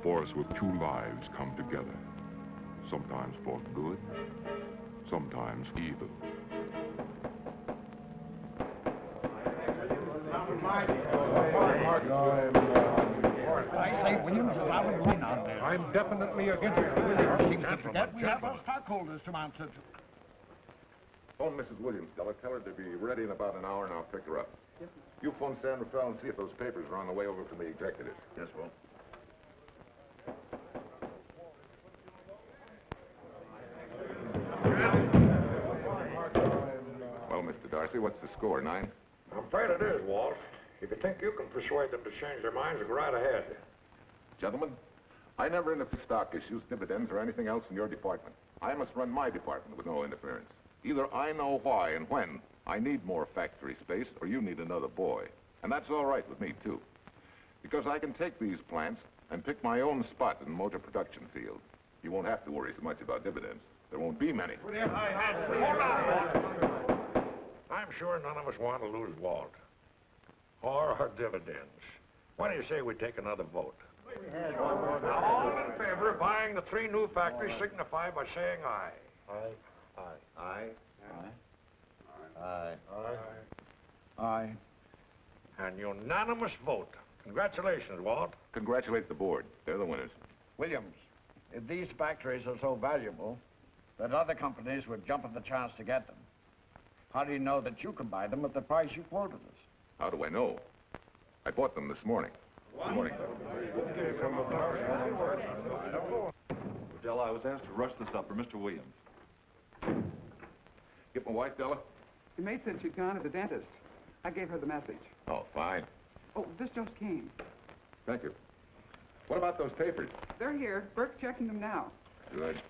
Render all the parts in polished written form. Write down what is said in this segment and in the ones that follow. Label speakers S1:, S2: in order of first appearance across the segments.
S1: force with two lives come together, sometimes for good, sometimes evil.
S2: I say, Williams, is out of line out there.
S3: I'm definitely against it.
S2: Seems to forget we have our stockholders to answer to.
S4: Phone Mrs. Williams, Stella. Tell her to be ready in about an hour, and I'll pick her up. Yes, sir. You phone San Rafael and see if those papers are on the way over from the executive.
S5: Yes, Will.
S4: Well, Mr. Darcy, what's the score, 9?
S3: I'm afraid it is, Walt. If you think you can persuade them to change their minds, go right ahead.
S4: Gentlemen, I never interfere with stock issues, dividends, or anything else in your department. I must run my department with no interference. Either I know why and when I need more factory space, or you need another boy. And that's all right with me, too. Because I can take these plants and pick my own spot in the motor production field. You won't have to worry so much about dividends. There won't be many.
S3: Hold on. I'm sure none of us want to lose Walt. Or our dividends. Why do you say we take another vote? Now, all in favor of buying the 3 new factories signify by saying aye.
S5: Aye.
S4: Aye.
S5: Aye. Aye.
S3: Aye.
S2: Aye.
S3: And unanimous vote. Congratulations, Walt.
S4: Congratulate the board. They're the winners.
S2: Williams, if these factories are so valuable that other companies would jump at the chance to get them, how do you know that you can buy them at the price you quoted us?
S4: How do I know? I bought them this morning. Good morning.
S5: Della, I was asked to rush this up for Mr. Williams.
S4: Get my wife, Della?
S6: The maid said she'd gone to the dentist. I gave her the message.
S4: Oh, fine.
S6: Oh, this just came.
S4: Thank you. What about those papers?
S6: They're here. Bert's checking them now.
S4: Good.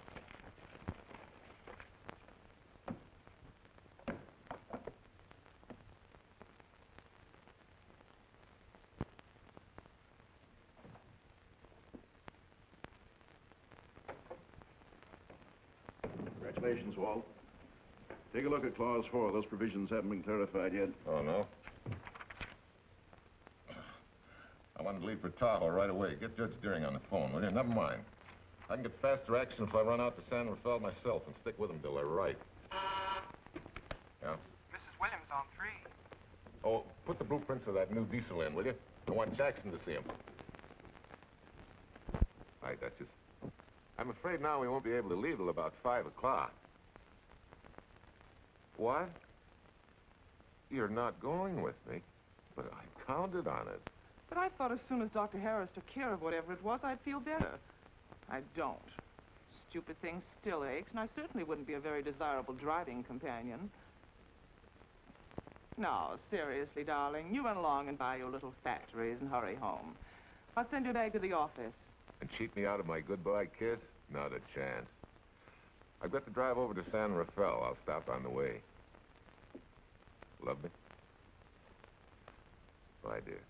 S5: Congratulations, Walt. Take a look at Clause 4. Those provisions haven't been clarified yet.
S4: Oh, no? I wanted to leave for Tahoe right away. Get Judge Deering on the phone, will you? Never mind. I can get faster action if I run out to San Rafael myself and stick with them till they're right. Yeah?
S6: Mrs. Williams on 3.
S4: Oh, put the blueprints of that new diesel in, will you? I want Jackson to see him. Hi, Duchess. I'm afraid now we won't be able to leave till about 5 o'clock. What? You're not going with me? But I counted on it.
S7: But I thought as soon as Dr. Harris took care of whatever it was, I'd feel better. I don't. Stupid thing still aches, and I certainly wouldn't be a very desirable driving companion. No, seriously, darling, you run along and buy your little factories and hurry home. I'll send you back to the office.
S4: And cheat me out of my goodbye kiss? Not a chance. I've got to drive over to San Rafael. I'll stop on the way. Love me? Bye, dear.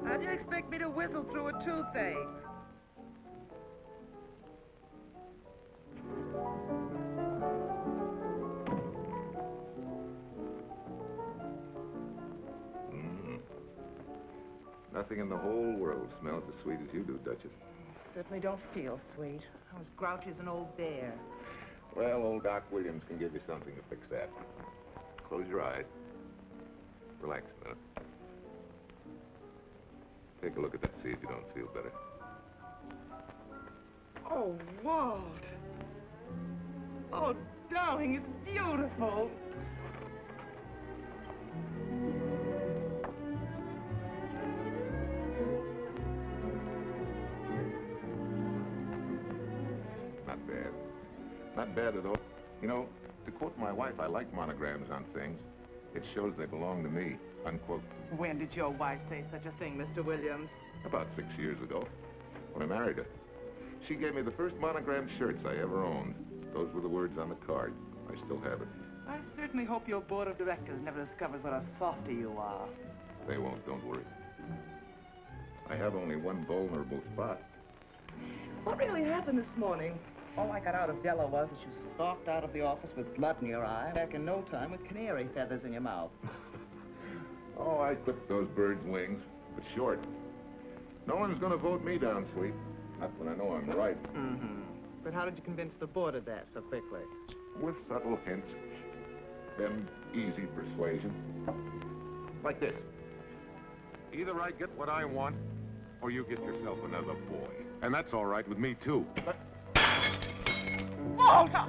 S7: How do you expect me to whistle through a toothache?
S4: Nothing in the whole world smells as sweet as you do, Duchess.
S7: Certainly don't feel sweet. I'm as grouchy as an old bear.
S4: Well, old Doc Williams can give you something to fix that. Close your eyes. Relax a minute. Take a look at that, see if you don't feel better.
S7: Oh, Walt. Oh, darling, it's beautiful.
S4: Not bad. Not bad at all. You know, to quote my wife, I like monograms on things. It shows they belong to me, unquote.
S7: When did your wife say such a thing, Mr. Williams?
S4: About 6 years ago, when I married her. She gave me the first monogrammed shirts I ever owned. Those were the words on the card. I still have it.
S7: I certainly hope your board of directors never discovers what a softy you are.
S4: They won't, don't worry. I have only one vulnerable spot.
S7: What really happened this morning? All I got out of Della was that you stalked out of the office with blood in your eye, back in no time with canary feathers in your mouth.
S4: Oh, I clipped those birds' wings, but short. No one's gonna vote me down, sweet. Not when I know I'm right.
S7: Mm-hmm. But how did you convince the board of that so quickly?
S4: With subtle hints. Then easy persuasion. Like this. Either I get what I want, or you get yourself another boy. And that's all right with me, too. But...
S7: Walter!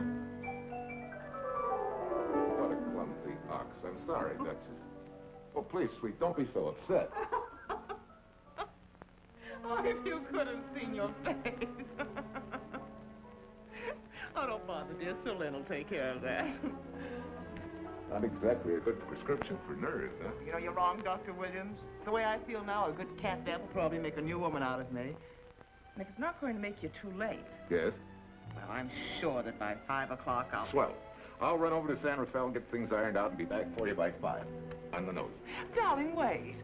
S4: What a clumsy ox. I'm sorry, Duchess. Oh, please, sweet, don't be so upset.
S7: Oh, if you could have seen your face. Oh, don't bother, dear. Sue Lynn will take care of that.
S4: Not exactly a good prescription for nerves, huh?
S7: You know, you're wrong, Dr. Williams. The way I feel now, a good cat nap will probably make a new woman out of me. And if it's not going to make you too late...
S4: Yes?
S7: Well, I'm sure that by 5 o'clock I'll...
S4: Swell. I'll run over to San Rafael and get things ironed out and be back for you by 5. On the nose.
S7: Darling, wait.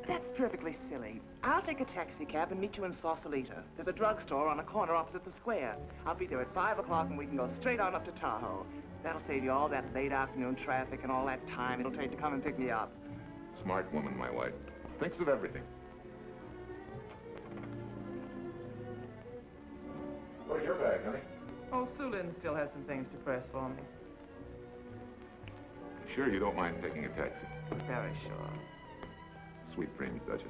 S7: That's perfectly silly. I'll take a taxi cab and meet you in Sausalito. There's a drugstore on a corner opposite the square. I'll be there at 5 o'clock and we can go straight on up to Tahoe. That'll save you all that late afternoon traffic and all that time it'll take to come and pick me up.
S4: Smart woman, my wife. Thinks of everything. Where's your bag, honey?
S7: Oh, Sue Lynn still has some things to press for me.
S4: Sure you don't mind taking a taxi?
S7: Very sure.
S4: Sweet dreams, Duchess.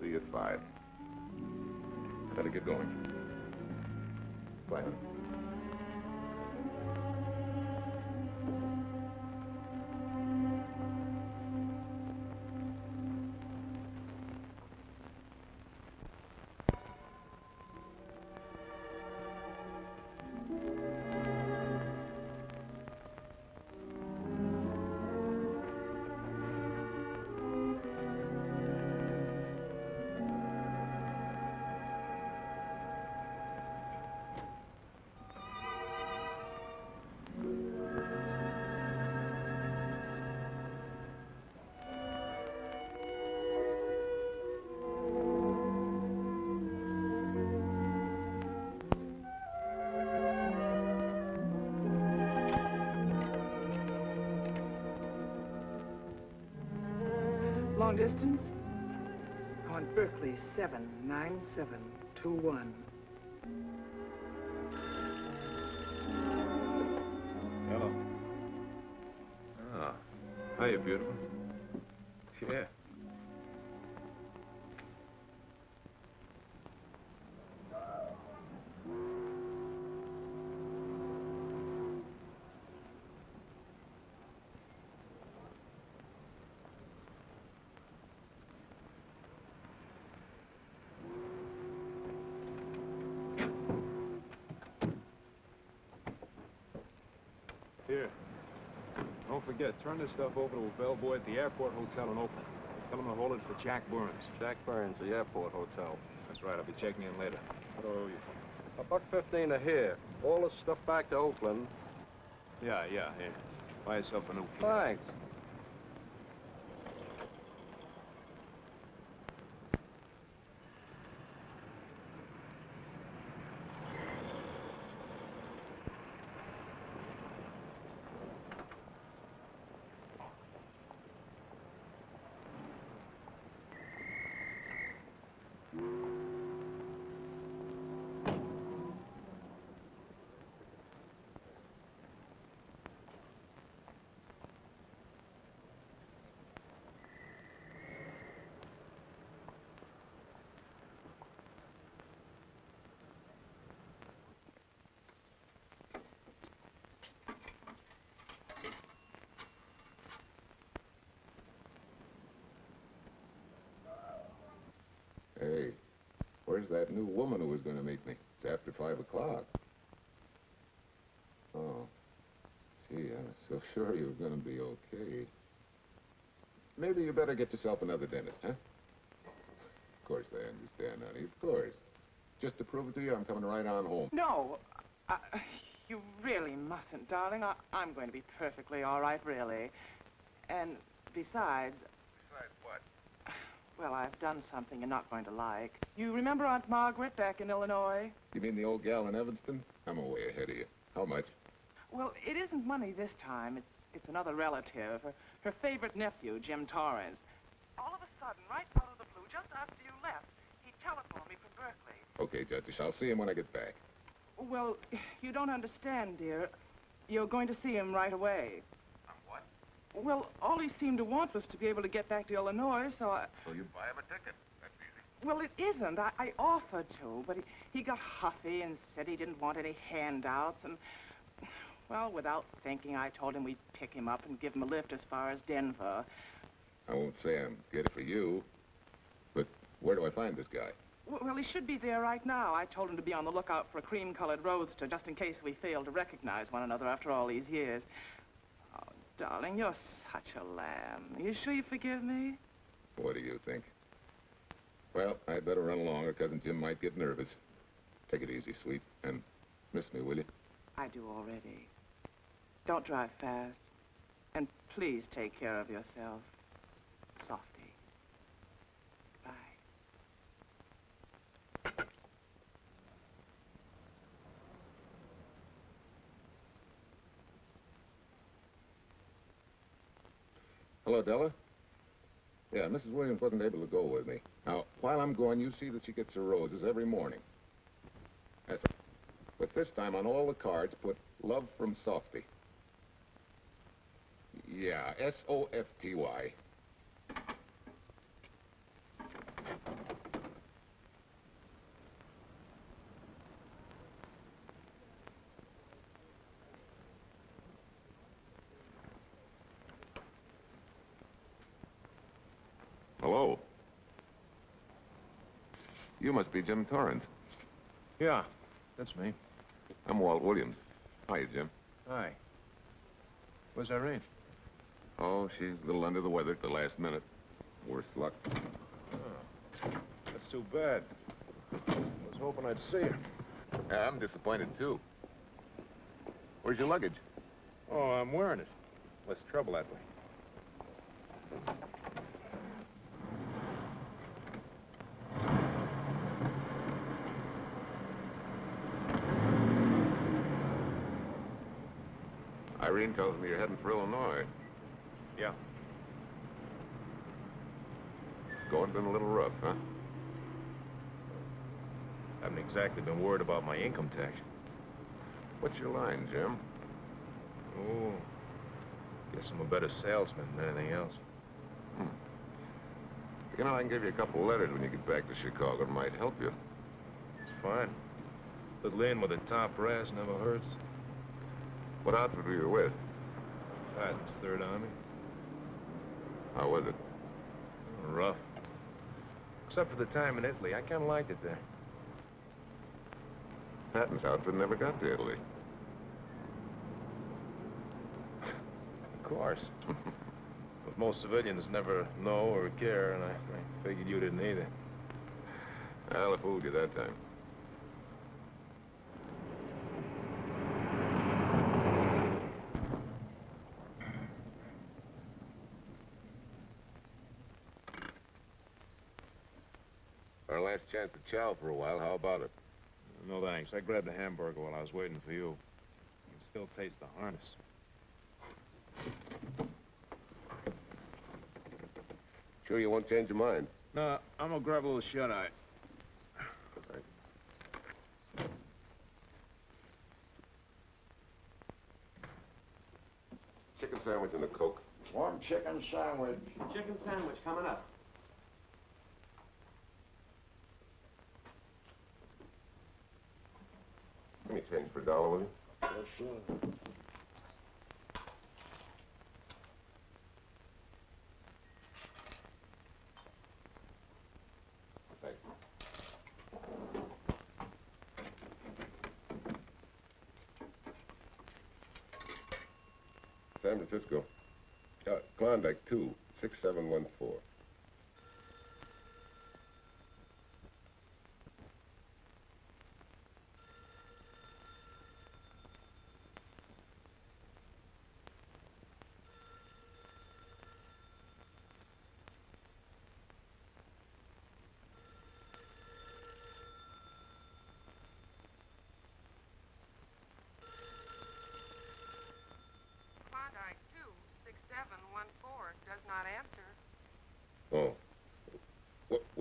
S4: See you at 5. I better get going. Bye, honey.
S6: Long distance? On Berkeley, 79721.
S8: Hello. Ah. Hiya, beautiful. Yeah. Here. Don't forget, turn this stuff over to a bellboy at the airport hotel in Oakland. Tell him to hold it for Jack Burns.
S9: Jack Burns, the airport hotel.
S8: That's right, I'll be checking in later.
S9: So, $1.15 a here. All this stuff back to Oakland.
S8: Yeah, here. Buy yourself a new key.
S9: Thanks.
S4: Hey, where's that new woman who was going to meet me? It's after 5 o'clock. Oh, gee, I was so sure you were going to be okay. Maybe you better get yourself another dentist, huh? Of course I understand, honey, of course. Just to prove it to you, I'm coming right on home.
S7: No, You really mustn't, darling. I'm going to be perfectly all right, really. And besides...
S4: Besides what?
S7: Well, I've done something you're not going to like. You remember Aunt Margaret back in Illinois?
S4: You mean the old gal in Evanston? I'm way ahead of you. How much?
S7: Well, it isn't money this time. It's another relative. Her favorite nephew, Jim Torrance. All of a sudden, right out of the blue, just after you left, he telephoned me from Berkeley.
S4: Okay, Judge, I'll see him when I get back.
S7: Well, you don't understand, dear. You're going to see him right away.
S4: What?
S7: Well, all he seemed to want was to be able to get back to Illinois, so I...
S4: So you buy him a ticket. That's easy.
S7: Well, it isn't. I offered to, but he got huffy and said he didn't want any handouts, and... Well, without thinking, I told him we'd pick him up and give him a lift as far as Denver.
S4: I won't say I'm good for you, but where do I find this guy?
S7: Well, he should be there right now. I told him to be on the lookout for a cream-colored roadster, just in case we fail to recognize one another after all these years. Oh, darling, you're such a lamb. Are you sure you forgive me?
S4: What do you think? Well, I'd better run along, or Cousin Jim might get nervous. Take it easy, sweet, and miss me, will you?
S7: I do already. Don't drive fast. And please take care of yourself. Softy. Bye.
S4: Hello, Della? Yeah, Mrs. Williams wasn't able to go with me. Now, while I'm gone, you see that she gets her roses every morning. That's right. But this time, on all the cards, put love from Softy. Yeah, S-O-F-T-Y. Hello. You must be Jim Torrance.
S8: Yeah, that's me.
S4: I'm Walt Williams. Hiya, Jim.
S8: Hi. Where's Irene?
S4: Oh, she's a little under the weather at the last minute. Worse luck.
S8: Oh, that's too bad. I was hoping I'd see her.
S4: Yeah, I'm disappointed, too. Where's your luggage?
S8: Oh, I'm wearing it. Less trouble that way.
S4: Irene tells me you're heading for Illinois.
S8: Yeah.
S4: Going been a little rough, huh?
S8: Haven't exactly been worried about my income tax.
S4: What's your line, Jim?
S8: Oh, guess I'm a better salesman than anything else.
S4: You know, I can give you a couple letters when you get back to Chicago. It might help you.
S8: It's fine. Little in with the top brass never hurts.
S4: What outfit were you with?
S8: Patton's Third Army.
S4: How was it?
S8: Rough. Except for the time in Italy. I kind of liked it there.
S4: Patton's outfit never got to Italy.
S8: Of course. But most civilians never know or care, and I figured you didn't either.
S4: Well, I fooled you that time. Our last chance to chow for a while. How about it?
S8: No thanks. I grabbed a hamburger while I was waiting for you. You can still taste the harness.
S4: Sure you won't change your mind?
S8: No, I'm gonna grab a little shut-eye.
S4: Chicken sandwich and a Coke.
S2: One chicken sandwich.
S6: Chicken sandwich coming up.
S4: Give me change for a dollar, will you?
S2: Yes, sir.
S4: Thanks. San Francisco. Klondike 2, 6714.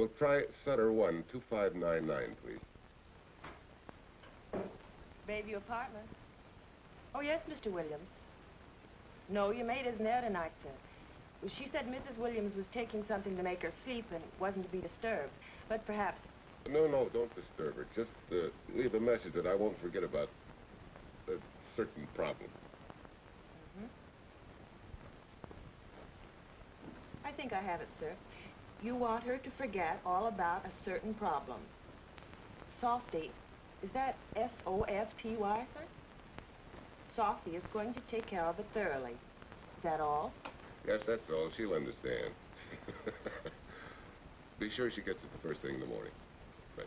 S10: We'll try Sutter 1, 2599, please.
S11: Bayview Apartments. Oh, yes, Mr. Williams. No, your maid isn't there tonight, sir. Well, she said Mrs. Williams was taking something to make her sleep and wasn't to be disturbed. But perhaps...
S10: No, don't disturb her. Just leave a message that I won't forget about a certain problem.
S11: Mm-hmm. I think I have it, sir. You want her to forget all about a certain problem. Softy. Is that S-O-F-T-Y, sir? Softy is going to take care of it thoroughly. Is that all?
S10: Yes, that's all. She'll understand. Be sure she gets it the first thing in the morning. Right.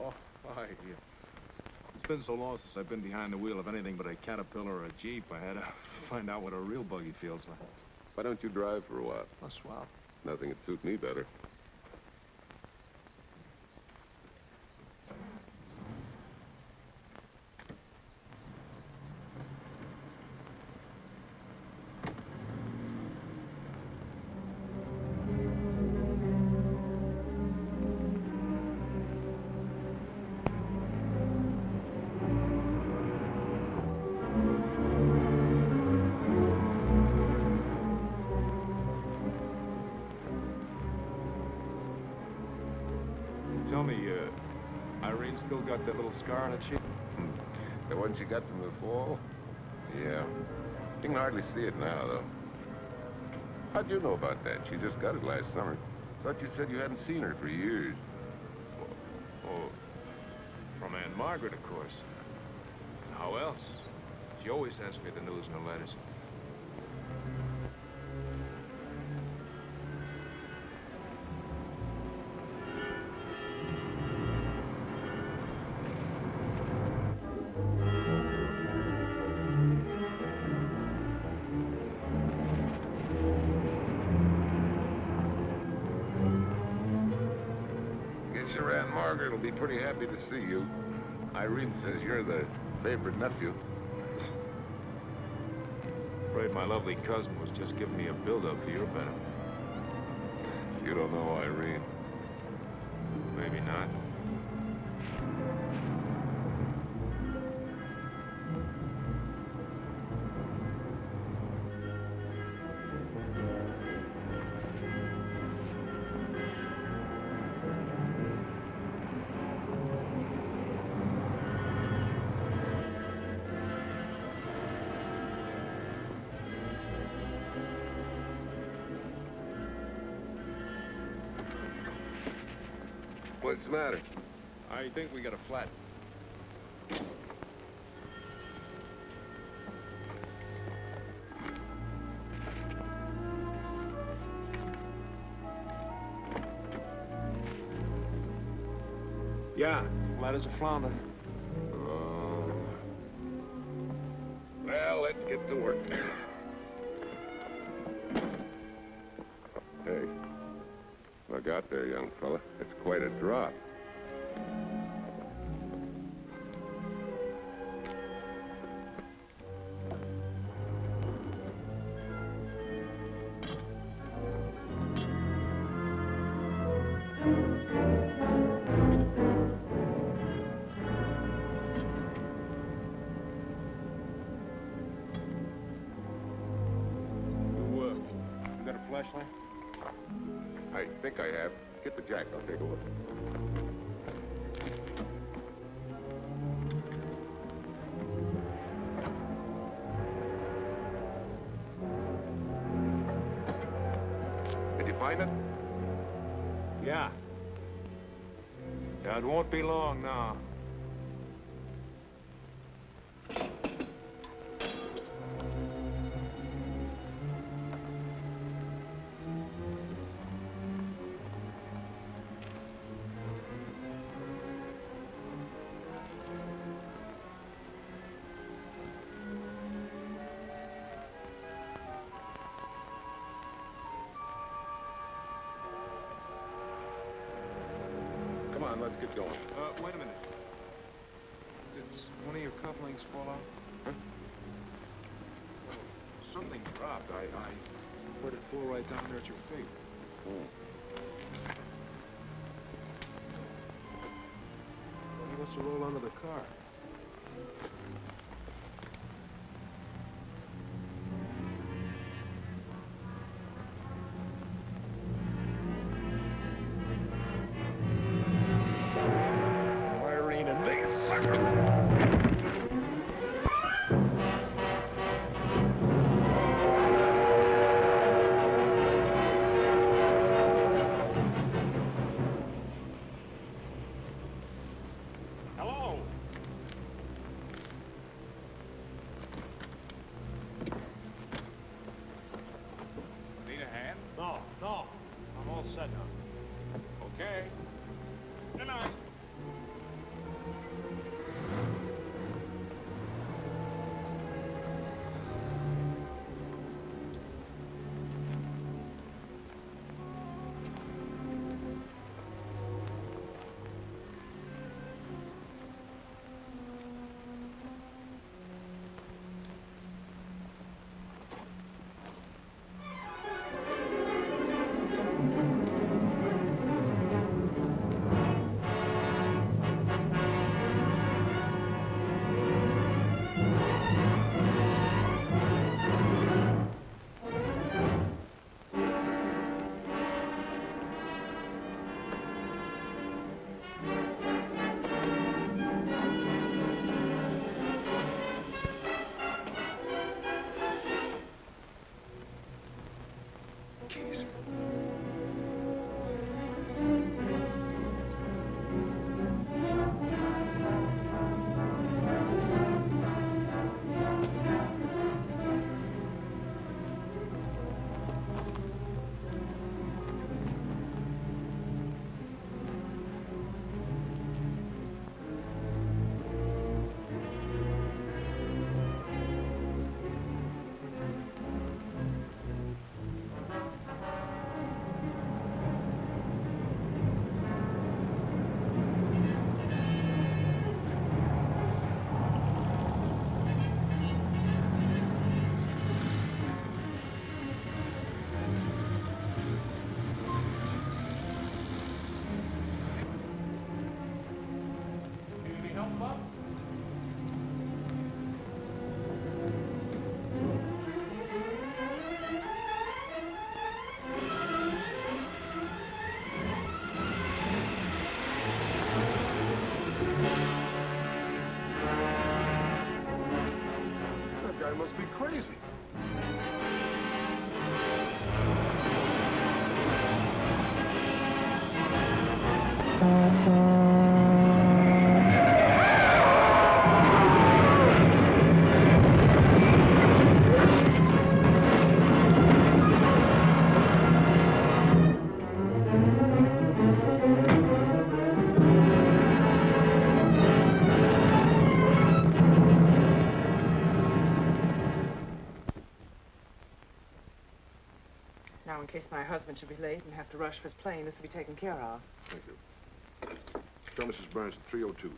S8: Oh, hi. It's been so long since I've been behind the wheel of anything but a Caterpillar or a Jeep. I had to find out what a real buggy feels like.
S10: Why don't you drive for a while?
S8: Oh, swell.
S10: Nothing would suit me better.
S8: Tell me, Irene still got that little scar on her cheek?
S10: The one she got from the fall? Yeah. You can hardly see it now, though. How'd you know about that? She just got it last summer. Thought you said you hadn't seen her for years.
S8: Oh, from Aunt Margaret, of course. How else? She always sends me the news in her letters.
S10: Aunt Margaret will be pretty happy to see you. Irene says you're the favorite nephew.
S8: Afraid my lovely cousin was just giving me a build-up for your benefit.
S10: You don't know Irene.
S8: Maybe not.
S10: What's the matter?
S8: I think we got a flat. Yeah, flat as a flounder.
S10: Oh. Well, let's get to work. Hey. Look out there, young fella. It's quite a drop.
S4: I think I have. Get the jack. I'll take a look. Did you find it?
S8: Yeah. Yeah, it won't be long now.
S4: Come on, let's get going.
S8: Wait a minute. Did one of your cufflinks fall off?
S4: Huh?
S8: Something dropped. I heard it fall right down there at your feet. He must have rolled under the car. Wiring and big sucker.
S3: Hello?
S8: Need a hand?
S3: No. I'm all set now.
S8: Okay.
S3: Good night.
S8: Keys.
S4: That guy must be crazy.
S7: Now, in case my husband should be late and have to rush for his plane, this will be taken care of.
S8: Thank you. Tell Mrs. Burns at 302.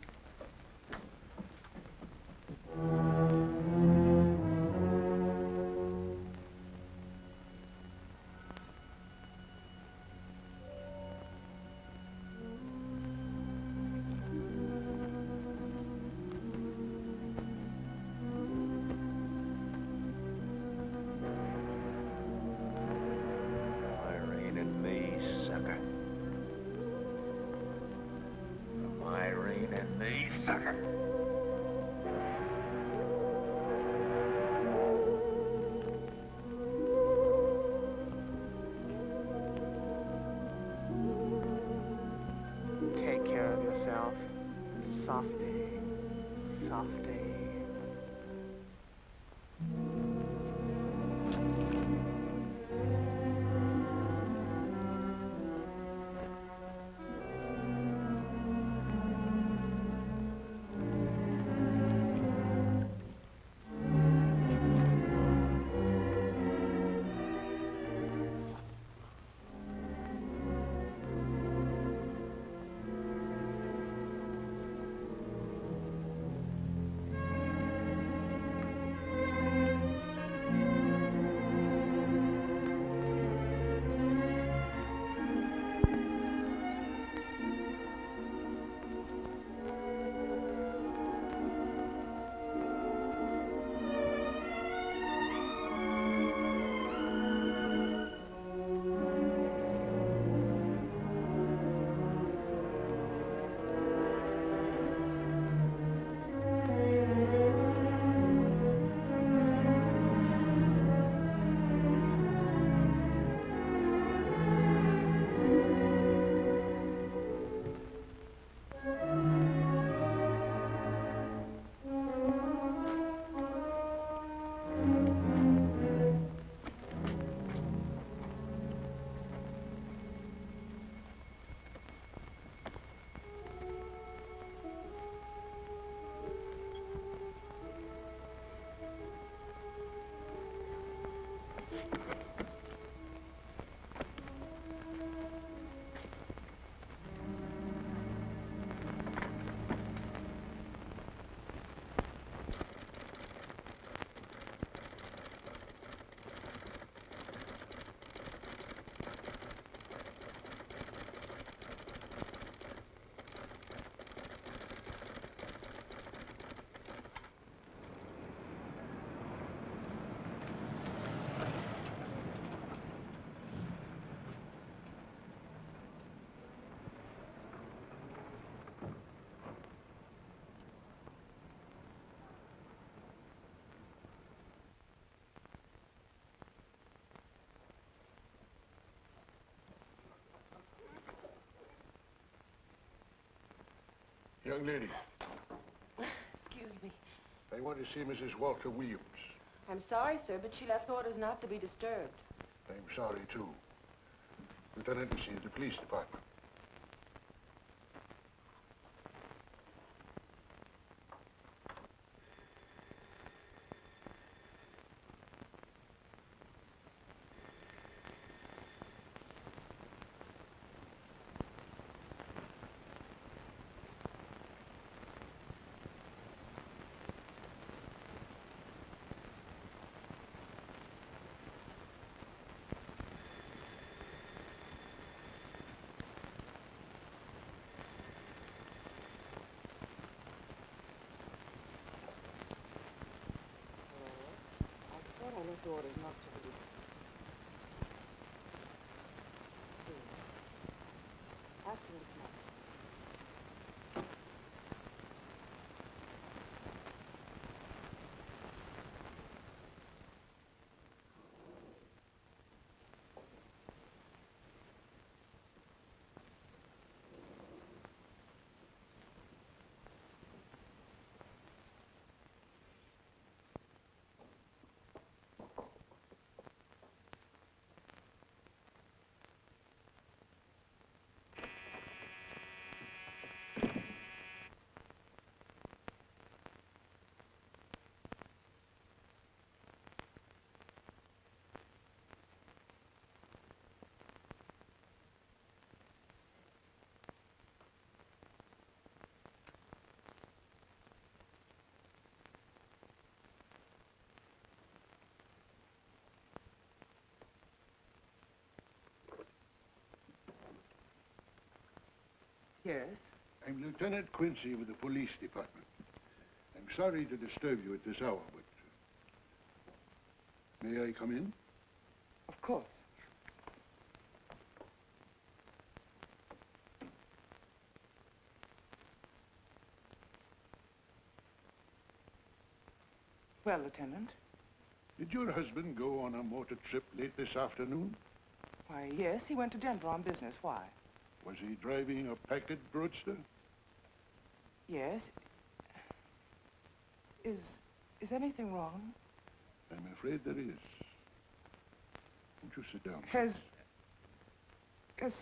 S3: Irene,
S2: sucker.
S7: Take care of yourself. Softy. Softy.
S5: Young lady,
S11: Excuse me.
S5: I want to see Mrs. Walter Williams.
S11: I'm sorry, sir, but she left orders not to be disturbed.
S5: I'm sorry, too. Lieutenant, this is the police department.
S11: I thought I left orders not to be disturbed. See. Ask her to come up.
S7: Yes?
S5: I'm Lieutenant Quincy with the police department. I'm sorry to disturb you at this hour, but... may I come in?
S7: Of course.
S6: well, Lieutenant.
S12: Did your husband go on a motor trip late this afternoon?
S6: Why, yes, he went to Denver on business. Why?
S12: Was he driving a packet roadster?
S6: Yes. Is anything wrong?
S12: I'm afraid there is. Won't you sit down?
S6: Has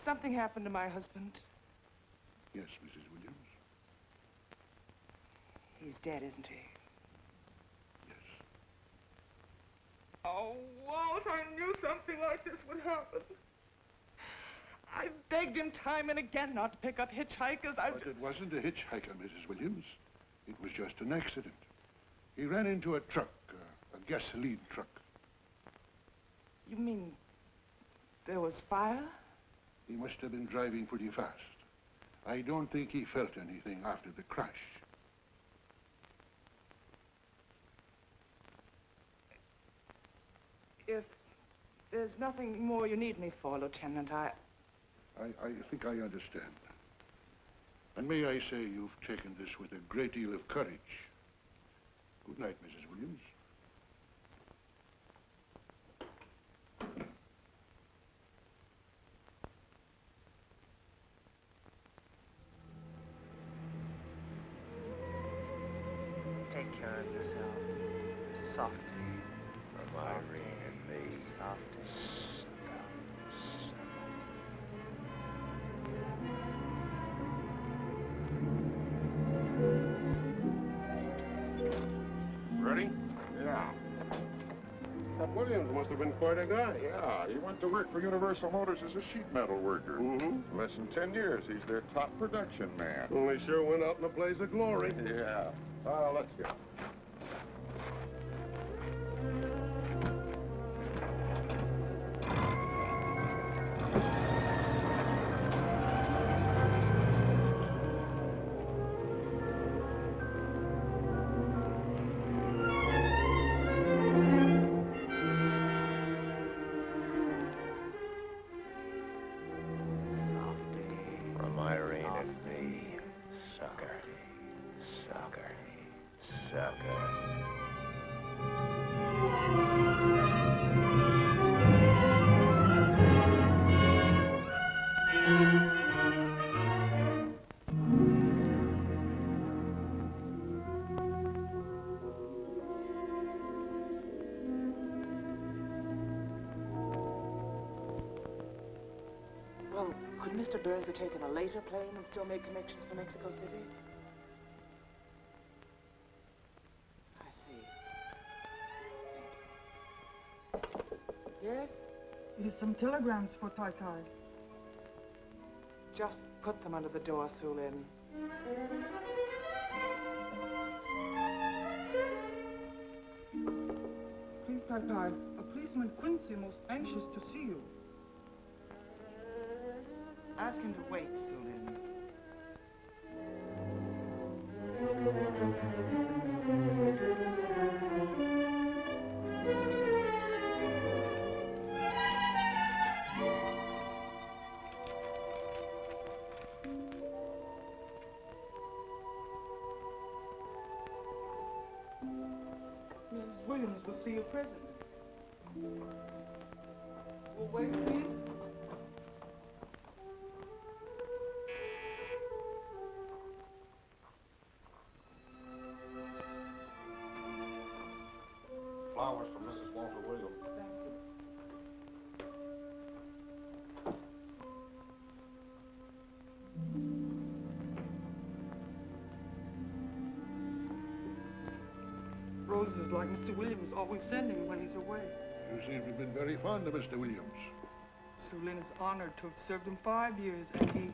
S6: something happened to my husband?
S12: Yes, Mrs. Williams.
S6: He's dead, isn't he?
S12: Yes.
S6: Oh, Walt, I knew something like this would happen. I begged him time and again not to pick up hitchhikers.
S12: But it wasn't a hitchhiker, Mrs. Williams. It was just an accident. He ran into a truck, a gasoline truck.
S6: You mean there was fire?
S12: He must have been driving pretty fast. I don't think he felt anything after the crash.
S6: If there's nothing more you need me for, Lieutenant, I
S12: think I understand. And may I say you've taken this with a great deal of courage. Good night, Mrs. Williams.
S7: Take care of yourself. Softly.
S3: From Irene and me.
S7: Softly.
S10: Ready?
S4: Yeah.
S10: That Williams must have been quite a guy. Yeah, he went to work for Universal Motors as a sheet metal worker.
S9: Mm-hmm.
S10: Less than 10 years, he's their top production man.
S9: Well, he sure went out in a blaze of glory.
S10: Yeah. Let's go.
S3: From Irene and me. Sucker. Sucker. Sucker.
S7: Well, could Mr. Burns have taken a later plane and still make connections for Mexico City? I see. Thank you. Yes?
S6: It is some telegrams for Tai Tai.
S7: Just put them under the door, Sulin.
S6: Please, Tai Tai, a policeman Quincy most anxious to see you.
S7: Ask him to wait, Sulin.
S6: Mrs. Williams will see you presently. Will wait, please.
S9: Flowers from Mrs. Walter Williams.
S6: Thank you. Roses like Mr. Williams always sending when he's away.
S12: You seem to have been very fond of Mr. Williams.
S6: Sulin is honored to have served him 5 years, and he...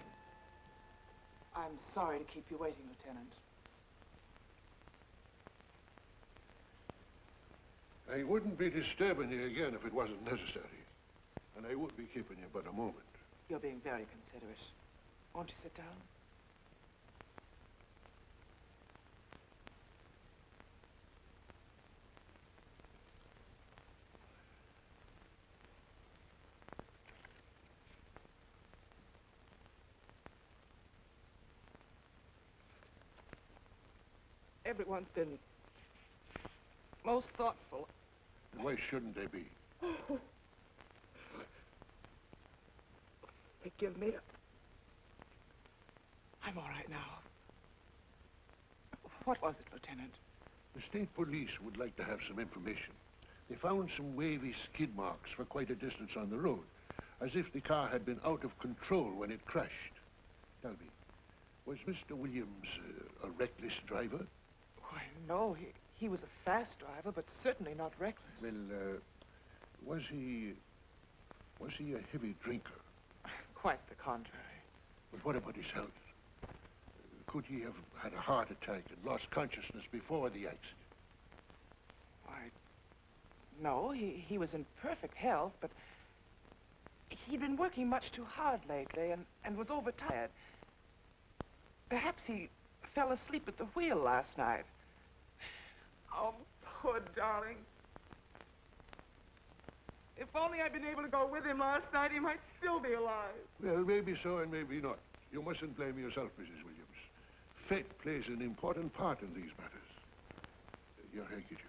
S7: I'm sorry to keep you waiting, Lieutenant.
S12: I wouldn't be disturbing you again if it wasn't necessary. And I would be keeping you but a moment.
S7: You're being very considerate. Won't you sit down?
S6: Everyone's been most thoughtful.
S12: And why shouldn't they be?
S6: Forgive me. I'm all right now. What was it, Lieutenant?
S12: The state police would like to have some information. They found some wavy skid marks for quite a distance on the road, as if the car had been out of control when it crashed. Tell me, was Mr. Williams a reckless driver?
S6: Why, no, he was a fast driver, but certainly not reckless.
S12: Well, was he a heavy drinker?
S6: Quite the contrary.
S12: But what about his health? Could he have had a heart attack and lost consciousness before the accident?
S6: Why, no, he was in perfect health, but he'd been working much too hard lately and was overtired. Perhaps he fell asleep at the wheel last night. Oh, poor darling. If only I'd been able to go with him last night, he might still be alive.
S12: Well, maybe so and maybe not. You mustn't blame yourself, Mrs. Williams. Fate plays an important part in these matters. Your handkerchief.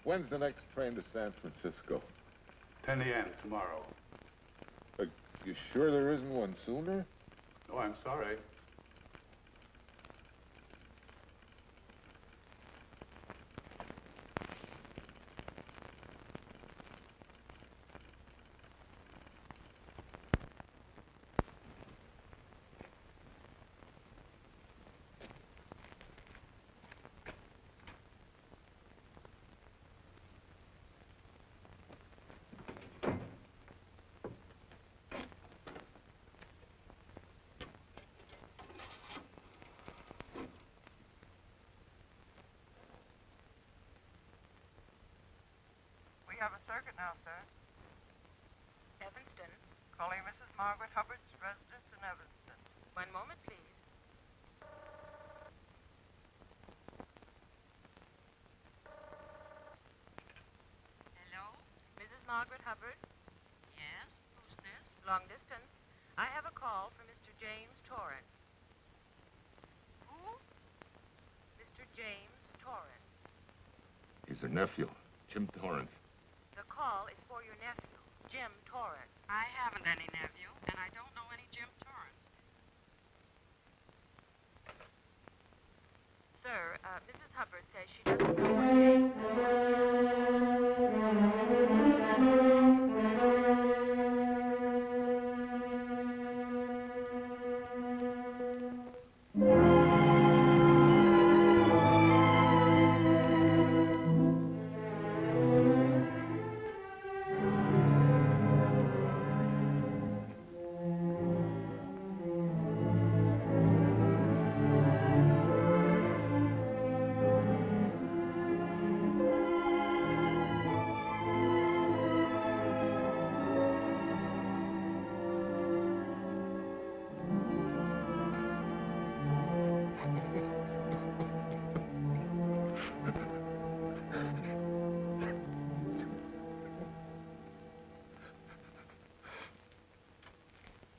S4: When's the next train to San Francisco?
S13: 10 a.m. tomorrow.
S4: You sure there isn't one sooner?
S13: Oh, I'm sorry.
S6: We have a circuit now, sir.
S11: Evanston.
S6: Calling Mrs. Margaret Hubbard's residence in Evanston.
S11: One moment, please. Hello? Mrs. Margaret Hubbard? Yes? Who's this? Long distance. I have a call from Mr. James Torrance. Who? Mr. James Torrance.
S4: He's her nephew, Jim Torrance.
S11: The call is for your nephew, Jim Torrance.
S14: I haven't any nephew, and I don't know any Jim Torrance.
S11: Sir, Mrs. Hubbard says she doesn't know what James...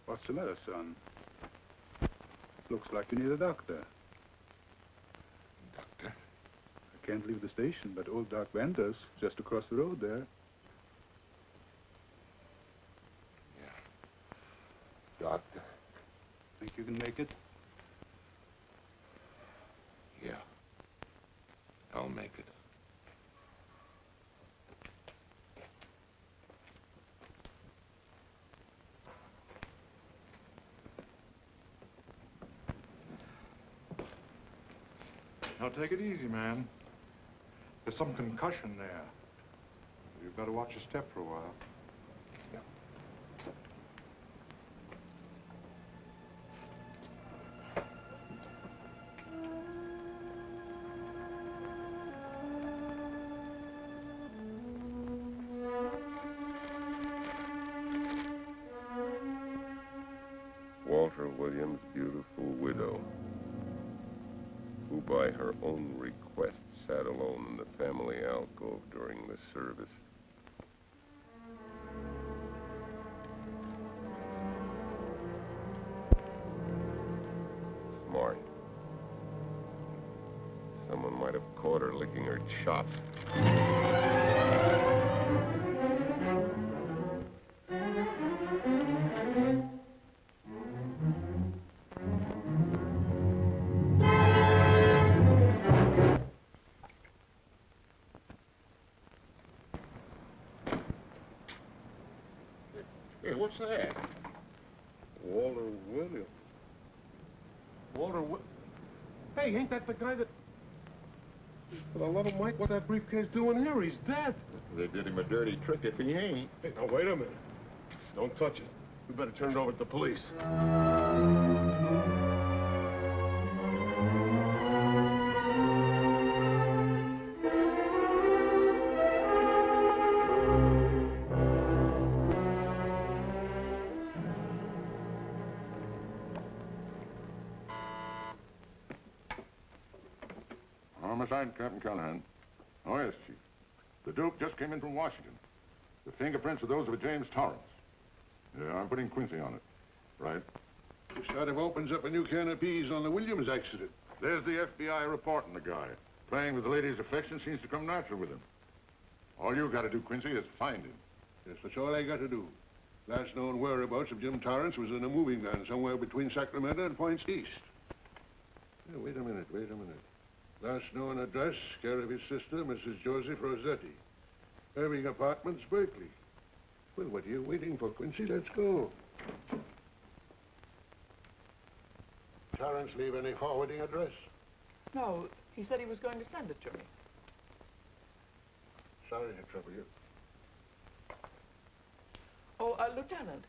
S13: What's the matter, son? Looks like you need a doctor.
S4: Doctor?
S13: I can't leave the station, but old Doc Venter's just across the road there.
S4: Yeah. Doctor?
S13: Think you can make it?
S4: Yeah. I'll make it.
S3: Now, take it easy, man. There's some concussion there. You've got to watch your step for a while.
S4: Yeah.
S10: request sat alone in the family alcove during the service. Smart. Someone might have caught her licking her chops.
S12: Hey, what's that?
S8: Walter Williams.
S12: Hey, ain't that the guy that... For the love of Mike, what's that briefcase doing here? He's dead.
S4: They did him a dirty trick if he ain't.
S12: Hey, now, wait a minute. Don't touch it. We better turn it over to the police.
S4: Homicide, Captain Callahan. Oh, yes, Chief. The Duke just came in from Washington. The fingerprints are those of a James Torrance. Yeah, I'm putting Quincy on it. Right.
S12: This sort of opens up a new can of peas on the Williams accident.
S4: There's the FBI reporting the guy. Playing with the lady's affection seems to come natural with him. All you got to do, Quincy, is find him.
S12: Yes, that's all I got to do. Last known whereabouts of Jim Torrance was in a moving van somewhere between Sacramento and Points East. Yeah, wait a minute. Last known address, care of his sister, Mrs. Joseph Rossetti. Irving Apartments, Berkeley. Well, what are you waiting for, Quincy? Let's go. Torrance leave any forwarding address?
S6: No, he said he was going to send it to me.
S12: Sorry to trouble you.
S6: Oh, Lieutenant,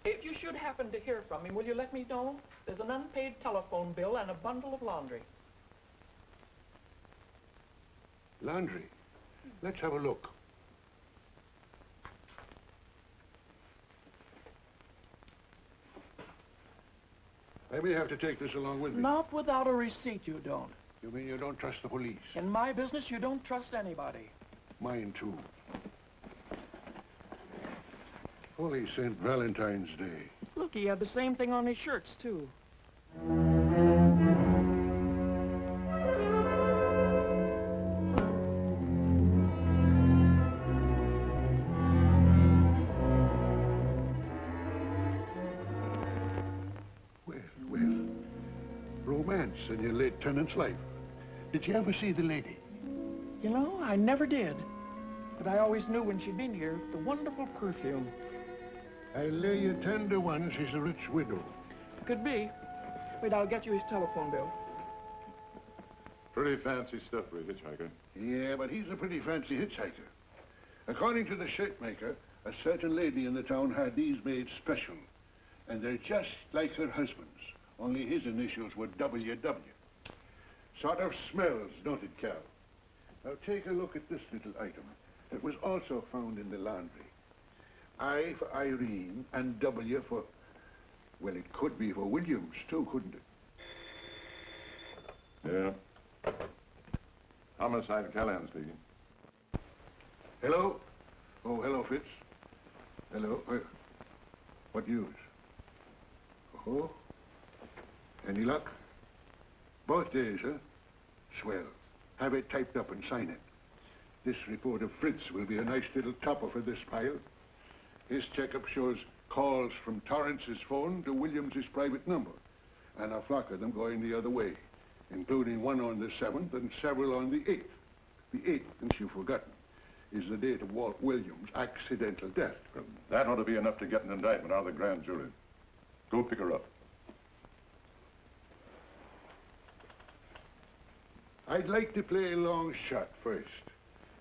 S6: if you should happen to hear from him, will you let me know? There's an unpaid telephone bill and a bundle of laundry.
S12: Laundry? Let's have a look. I may have to take this along with me.
S6: Not without a receipt, you don't.
S12: You mean you don't trust the police?
S6: In my business, you don't trust anybody.
S12: Mine, too. Holy St. Valentine's Day.
S6: Look, he had the same thing on his shirts, too.
S12: Romance in your late tenant's life. Did you ever see the lady?
S6: You know, I never did. But I always knew when she'd been here, the wonderful perfume.
S12: I lay you 10 to 1 she's a rich widow.
S6: Could be. Wait, I'll get you his telephone bill.
S4: Pretty fancy stuff for a hitchhiker.
S12: Yeah, but he's a pretty fancy hitchhiker. According to the shirt maker, a certain lady in the town had these made special. And they're just like her husband's, only his initials were WW. Sort of smells, don't it, Cal? Now take a look at this little item. It was also found in the laundry. I for Irene and W for... Well, it could be for Williams, too, couldn't it?
S4: Yeah. Homicide, Callahan speaking.
S12: Hello? Oh, hello, Fitz. Hello. What news? Oh? Any luck? Both days, huh? Swell. Have it typed up and sign it. This report of Fritz will be a nice little topper for this pile. His checkup shows calls from Torrance's phone to Williams's private number, and a flock of them going the other way, including one on the 7th and several on the 8th. The 8th, since you've forgotten, is the date of Walt Williams' accidental death.
S4: Well, that ought to be enough to get an indictment out of the grand jury. Go pick her up.
S12: I'd like to play a long shot first.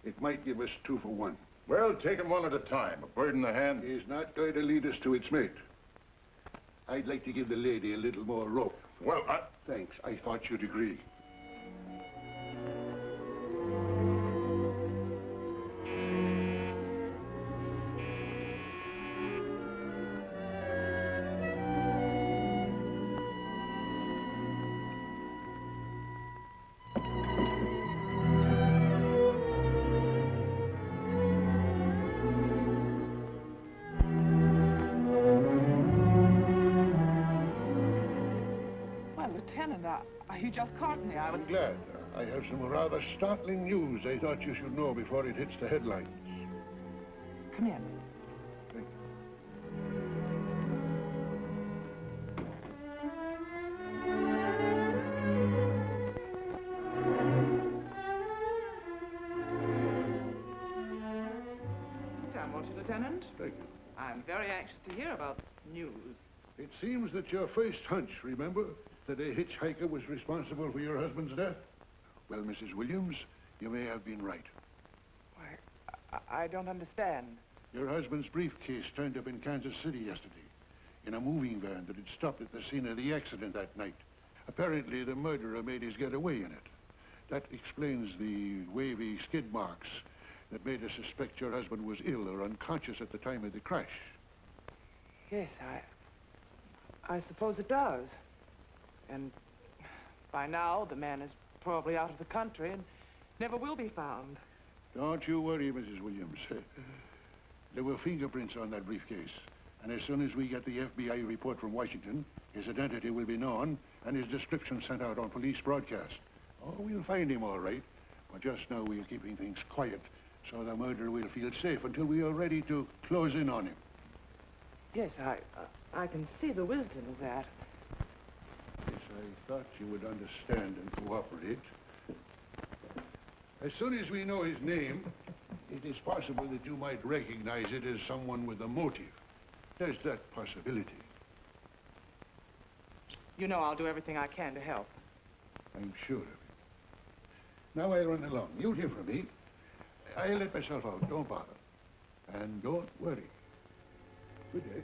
S12: It might give us 2 for 1.
S4: Well, take them one at a time. A bird in the hand
S12: is not going to lead us to its mate. I'd like to give the lady a little more rope.
S4: Well,
S12: Thanks. I thought you'd agree.
S6: Lieutenant, you just caught me.
S12: I'm glad. I have some rather startling news I thought you should know before it hits the headlines.
S6: Come in.
S12: Thank you.
S6: Sit down, won't you, Lieutenant?
S12: Thank you.
S6: I'm very anxious to hear about news.
S12: It seems that your first hunch, remember, that a hitchhiker was responsible for your husband's death? Well, Mrs. Williams, you may have been right.
S6: Why, I don't understand.
S12: Your husband's briefcase turned up in Kansas City yesterday in a moving van that had stopped at the scene of the accident that night. Apparently, the murderer made his getaway in it. That explains the wavy skid marks that made us suspect your husband was ill or unconscious at the time of the crash.
S6: Yes, I suppose it does. And by now, the man is probably out of the country and never will be found.
S12: Don't you worry, Mrs. Williams. There were fingerprints on that briefcase. And as soon as we get the FBI report from Washington, his identity will be known and his description sent out on police broadcast. Oh, we'll find him all right. But just now we're keeping things quiet so the murderer will feel safe until we are ready to close in on him.
S6: Yes, I can see the wisdom of that.
S12: Yes, I thought you would understand and cooperate. As soon as we know his name, it is possible that you might recognize it as someone with a motive. There's that possibility.
S6: You know I'll do everything I can to help.
S12: I'm sure of it. Now I'll run along. You'll hear from me. I'll let myself out. Don't bother. And don't worry. Good day.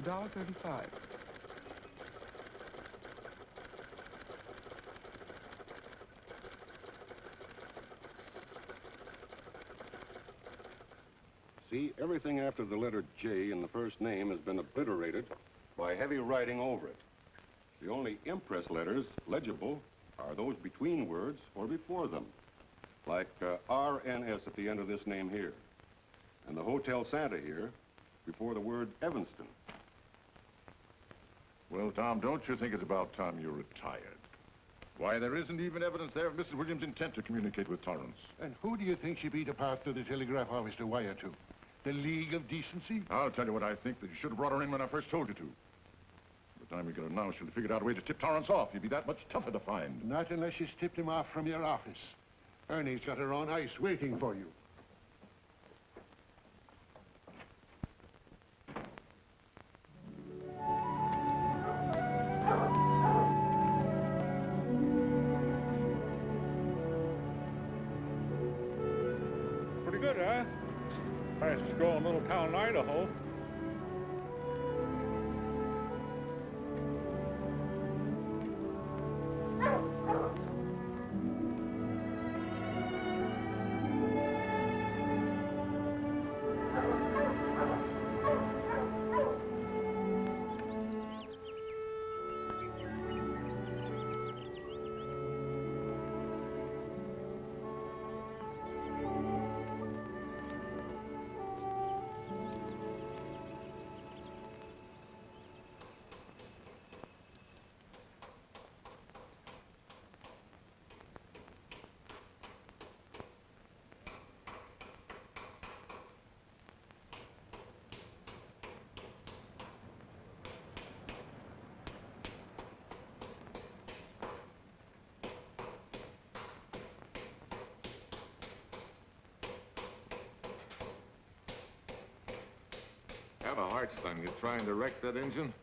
S6: $1.35.
S9: See, everything after the letter J in the first name has been obliterated by heavy writing over it. The only impress letters legible are those between words or before them, like RNS at the end of this name here, and the Hotel Santa here before the word Evanston.
S4: Well, Tom, don't you think it's about time you retired? Why, there isn't even evidence there of Mrs. Williams' intent to communicate with Torrance.
S12: And who do you think she beat a path to the telegraph office to wire to? The League of Decency?
S4: I'll tell you what I think, that you should have brought her in when I first told you to. By the time we get her now, she'll have figured out a way to tip Torrance off. He'd be that much tougher to find.
S12: Not unless she's tipped him off from your office. Ernie's got her on ice waiting for you.
S8: Pretty good, huh? Fastest growing little town in Idaho.
S4: Have a heart, son. You trying to wreck that engine?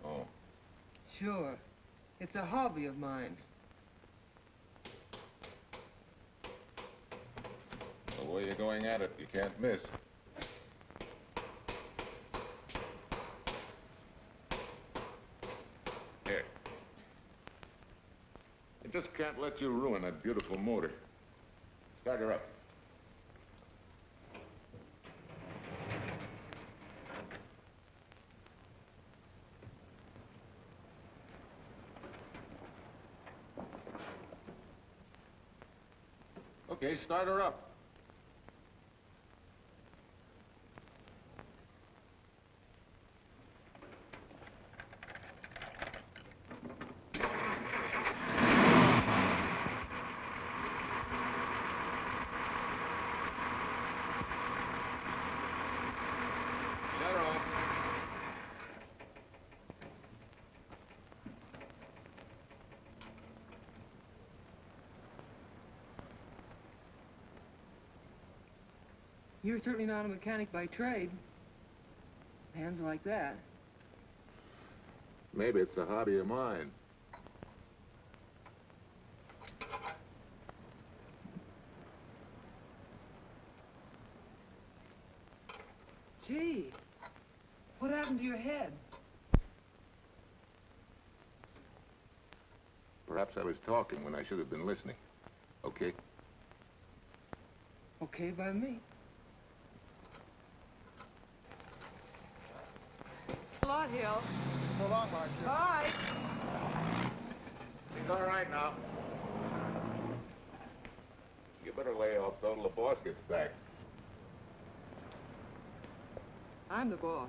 S4: Oh.
S15: Sure. It's a hobby of mine.
S4: The way you're going at it, you can't miss. Here. I just can't let you ruin that beautiful motor. Start her up. Okay, start her up. Shut her off.
S15: You're certainly not a mechanic by trade. Hands like that.
S4: Maybe it's a hobby of mine.
S15: Gee, what happened to your head?
S4: Perhaps I was talking when I should have been listening. Okay?
S15: Okay by me. A lot, Hill.
S2: So long, Marcia.
S15: Bye.
S4: He's all right now. You better lay off though till the boss gets back.
S15: I'm the boss.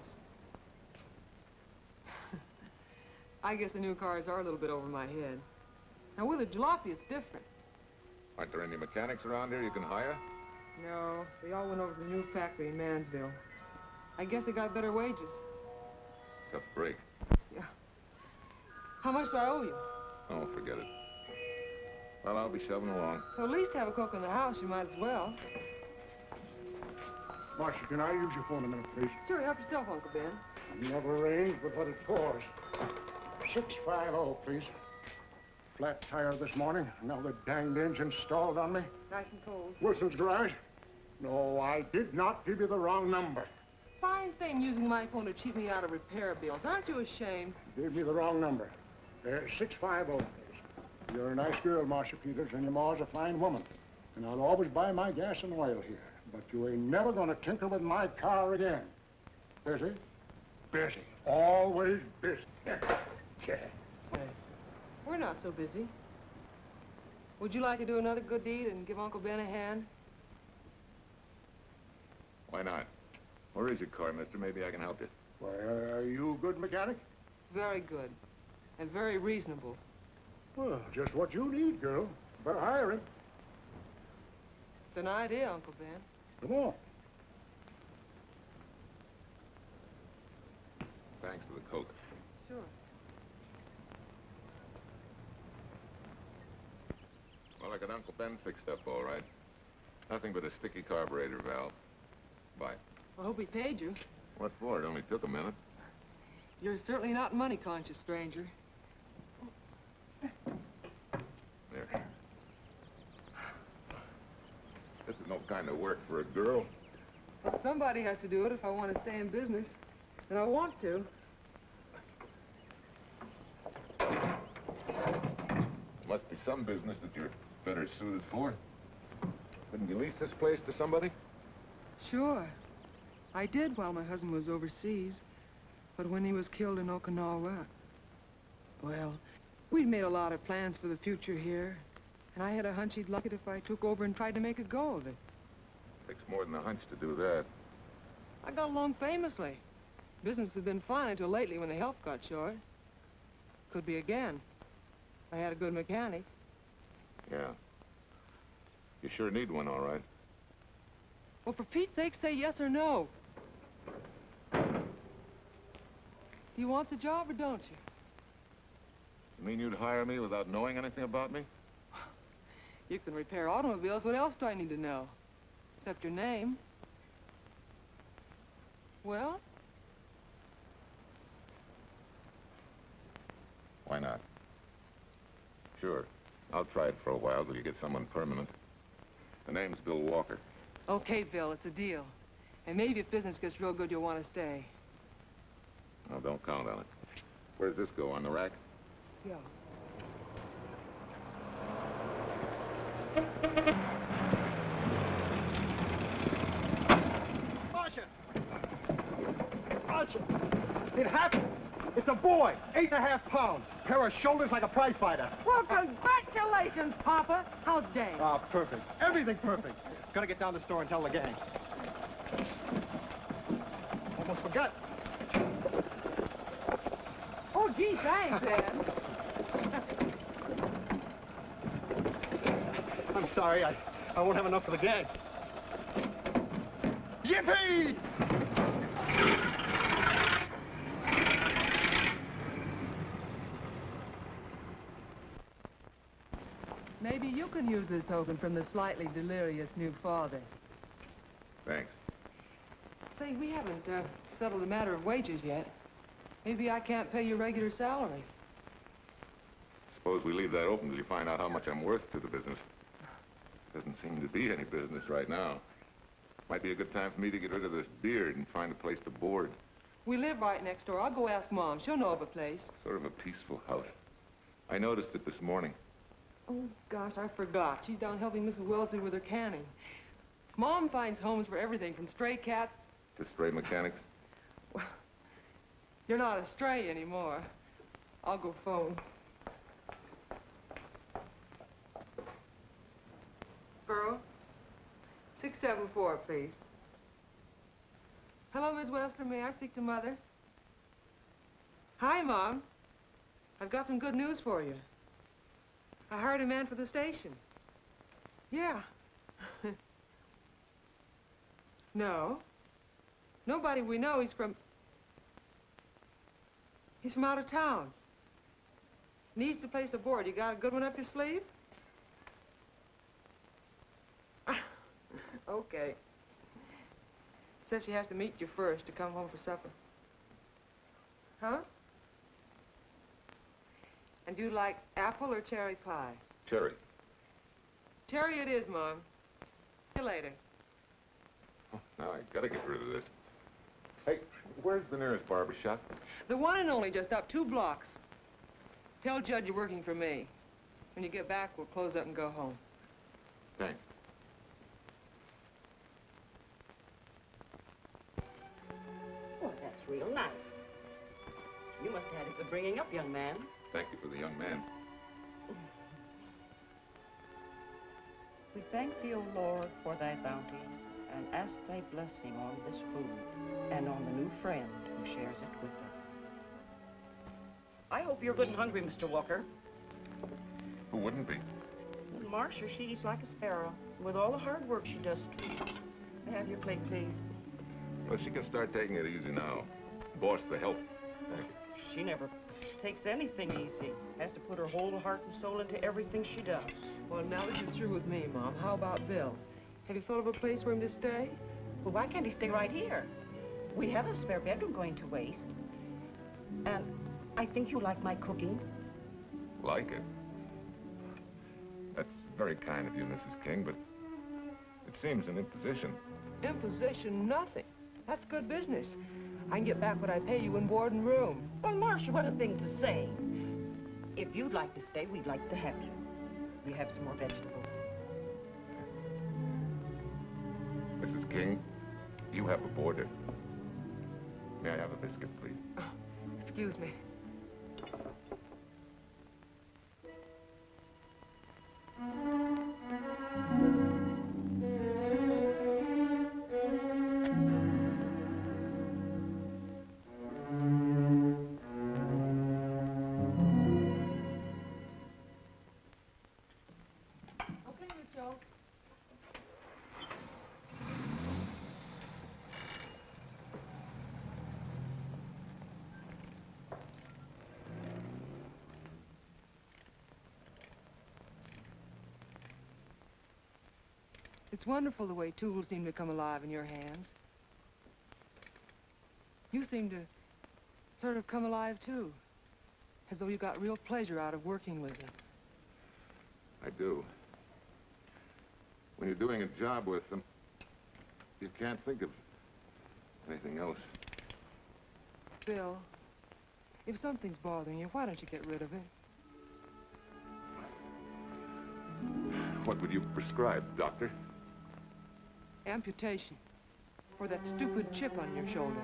S15: I guess the new cars are a little bit over my head. Now, with a jalopy, it's different.
S4: Aren't there any mechanics around here you can hire?
S15: No, they all went over to the new factory in Mansville. I guess they got better wages.
S4: Tough break.
S15: Yeah. How much do I owe you?
S4: Oh, forget it. Well, I'll be shoving along.
S15: Well, at least have a cook in the house. You might as well.
S12: Marcia, can I use your phone a minute, please?
S15: Sure, help yourself, Uncle Ben.
S12: Never range but what it pours. 650, please. Flat tire this morning. Now the danged engine stalled on me.
S15: Nice and cold.
S12: Wilson's garage? No, I did not give you the wrong number.
S15: Fine thing using my phone to cheat me out of repair bills. Aren't you ashamed?
S12: Gave me the wrong number. 650, please. You're a nice girl, Marcia Peters, and your ma's a fine woman. And I'll always buy my gas and oil here. But you ain't never gonna tinker with my car again. Busy? Busy. Always busy.
S15: Hey, we're not so busy. Would you like to do another good deed and give Uncle Ben a hand?
S4: Why not? Where is your car, mister? Maybe I can help you.
S12: Why, are you a good mechanic?
S15: Very good. And very reasonable.
S12: Well, just what you need, girl. Better hire him.
S15: It's an idea, Uncle Ben.
S12: Come on.
S4: Thanks for the Coke.
S15: Sure.
S4: Well, I got Uncle Ben fixed up all right. Nothing but a sticky carburetor valve. Bye.
S15: I hope he paid you.
S4: What for? It only took a minute.
S15: You're certainly not money conscious, stranger.
S4: There. This is no kind of work for a girl.
S15: Somebody has to do it if I want to stay in business. And I want to.
S4: Must be some business that you're better suited for. Couldn't you lease this place to somebody?
S15: Sure. I did while my husband was overseas. But when he was killed in Okinawa, well, we'd made a lot of plans for the future here. And I had a hunch he'd like it if I took over and tried to make a go of it.
S4: Takes more than a hunch to do that.
S15: I got along famously. Business had been fine until lately when the help got short. Could be again. I had a good mechanic.
S4: Yeah. You sure need one, all right.
S15: Well, for Pete's sake, say yes or no. Do you want the job or don't you?
S4: You mean you'd hire me without knowing anything about me?
S15: You can repair automobiles. What else do I need to know? except your name. Well?
S4: Why not? Sure. I'll try it for a while till you get someone permanent. The name's Bill Walker.
S15: Okay, Bill, it's a deal. And maybe if business gets real good, you'll want to stay.
S4: Well, don't count on it. Where does this go, on the rack?
S15: Yeah.
S16: Marcia! Marcia! It happened! It's a boy, 8.5 pounds. Pair of shoulders like a prize fighter.
S15: Well, congratulations, Papa. How's Dave?
S16: Ah, perfect. Everything perfect. Gotta get down to the store and tell the gang. Almost forgot.
S15: Oh, gee, thanks, Ed.
S16: I'm sorry, I won't have enough for the gang. Yippee!
S15: Maybe you can use this token from the slightly delirious new father.
S4: Thanks.
S15: Say, we haven't settled the matter of wages yet. Maybe I can't pay your regular salary.
S4: Suppose we leave that open till you find out how much I'm worth to the business. Doesn't seem to be any business right now. Might be a good time for me to get rid of this beard and find a place to board.
S15: We live right next door. I'll go ask Mom. She'll know of a place.
S4: Sort of a peaceful house. I noticed it this morning.
S15: Oh, gosh, I forgot. She's down helping Mrs. Wellesley with her canning. Mom finds homes for everything from stray cats...
S4: To stray mechanics?
S15: Well, you're not a stray anymore. I'll go phone. Girl, 674, please. Hello, Miss Webster. May I speak to Mother? Hi, Mom. I've got some good news for you. I hired a man for the station. Yeah. No. Nobody we know. He's from out of town. Needs to place a board. You got a good one up your sleeve? Okay. Says she has to meet you first to come home for supper. Huh? And do you like apple or cherry pie?
S4: Cherry.
S15: Cherry it is, Mom. See you later.
S4: Oh, now I gotta get rid of this. Hey, where's the nearest barber shop?
S15: The one and only, just up 2 blocks. Tell Judd you're working for me. When you get back, we'll close up and go home.
S4: Thanks.
S17: Oh, that's real nice. You must have had a good bringing up, young man.
S4: Thank you for the young man.
S17: We thank thee, O Lord, for thy bounty, and ask thy blessing on this food, and on the new friend who shares it with us. I hope you're good and hungry, Mr. Walker.
S4: Who wouldn't be?
S17: And Marcia, she eats like a sparrow, with all the hard work she does, too. May I have your plate, please?
S4: Well, she can start taking it easy now. Boss, the help. Thank you.
S17: She never takes anything easy. Has to put her whole heart and soul into everything she does.
S15: Well, now that you're through with me, Mom, how about Bill? Have you thought of a place for him to stay?
S17: Well, why can't he stay right here? We have a spare bedroom going to waste. And I think you like my cooking.
S4: Like it? That's very kind of you, Mrs. King, but it seems an imposition.
S15: Imposition? Nothing. That's good business. I can get back what I pay you in board and room.
S17: Well, Marcia, what a thing to say. If you'd like to stay, we'd like to have you. We have some more vegetables.
S4: Mrs. King, you have a boarder. May I have a biscuit, please?
S15: Oh, excuse me. It's wonderful the way tools seem to come alive in your hands. You seem to sort of come alive, too. As though you got real pleasure out of working with them.
S4: I do. When you're doing a job with them, you can't think of anything else.
S15: Bill, if something's bothering you, why don't you get rid of it?
S4: What would you prescribe, doctor?
S15: Amputation. For that stupid chip on your shoulder.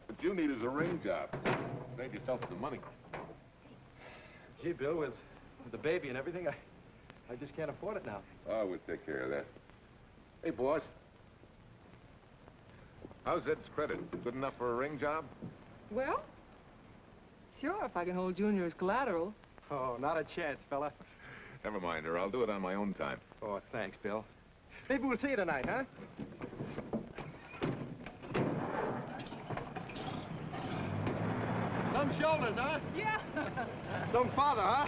S4: What you need is a ring job. Save yourself some money.
S16: Gee, Bill, with the baby and everything, I just can't afford it now.
S4: Oh, we'll take care of that. Hey, boss. How's Ed's credit? Good enough for a ring job?
S15: Well, sure, if I can hold Junior as collateral.
S16: Oh, not a chance, fella.
S4: Never mind her. I'll do it on my own time.
S16: Oh, thanks, Bill. Maybe we'll see you tonight, huh? Some shoulders, huh?
S11: Yeah.
S16: Some father, huh?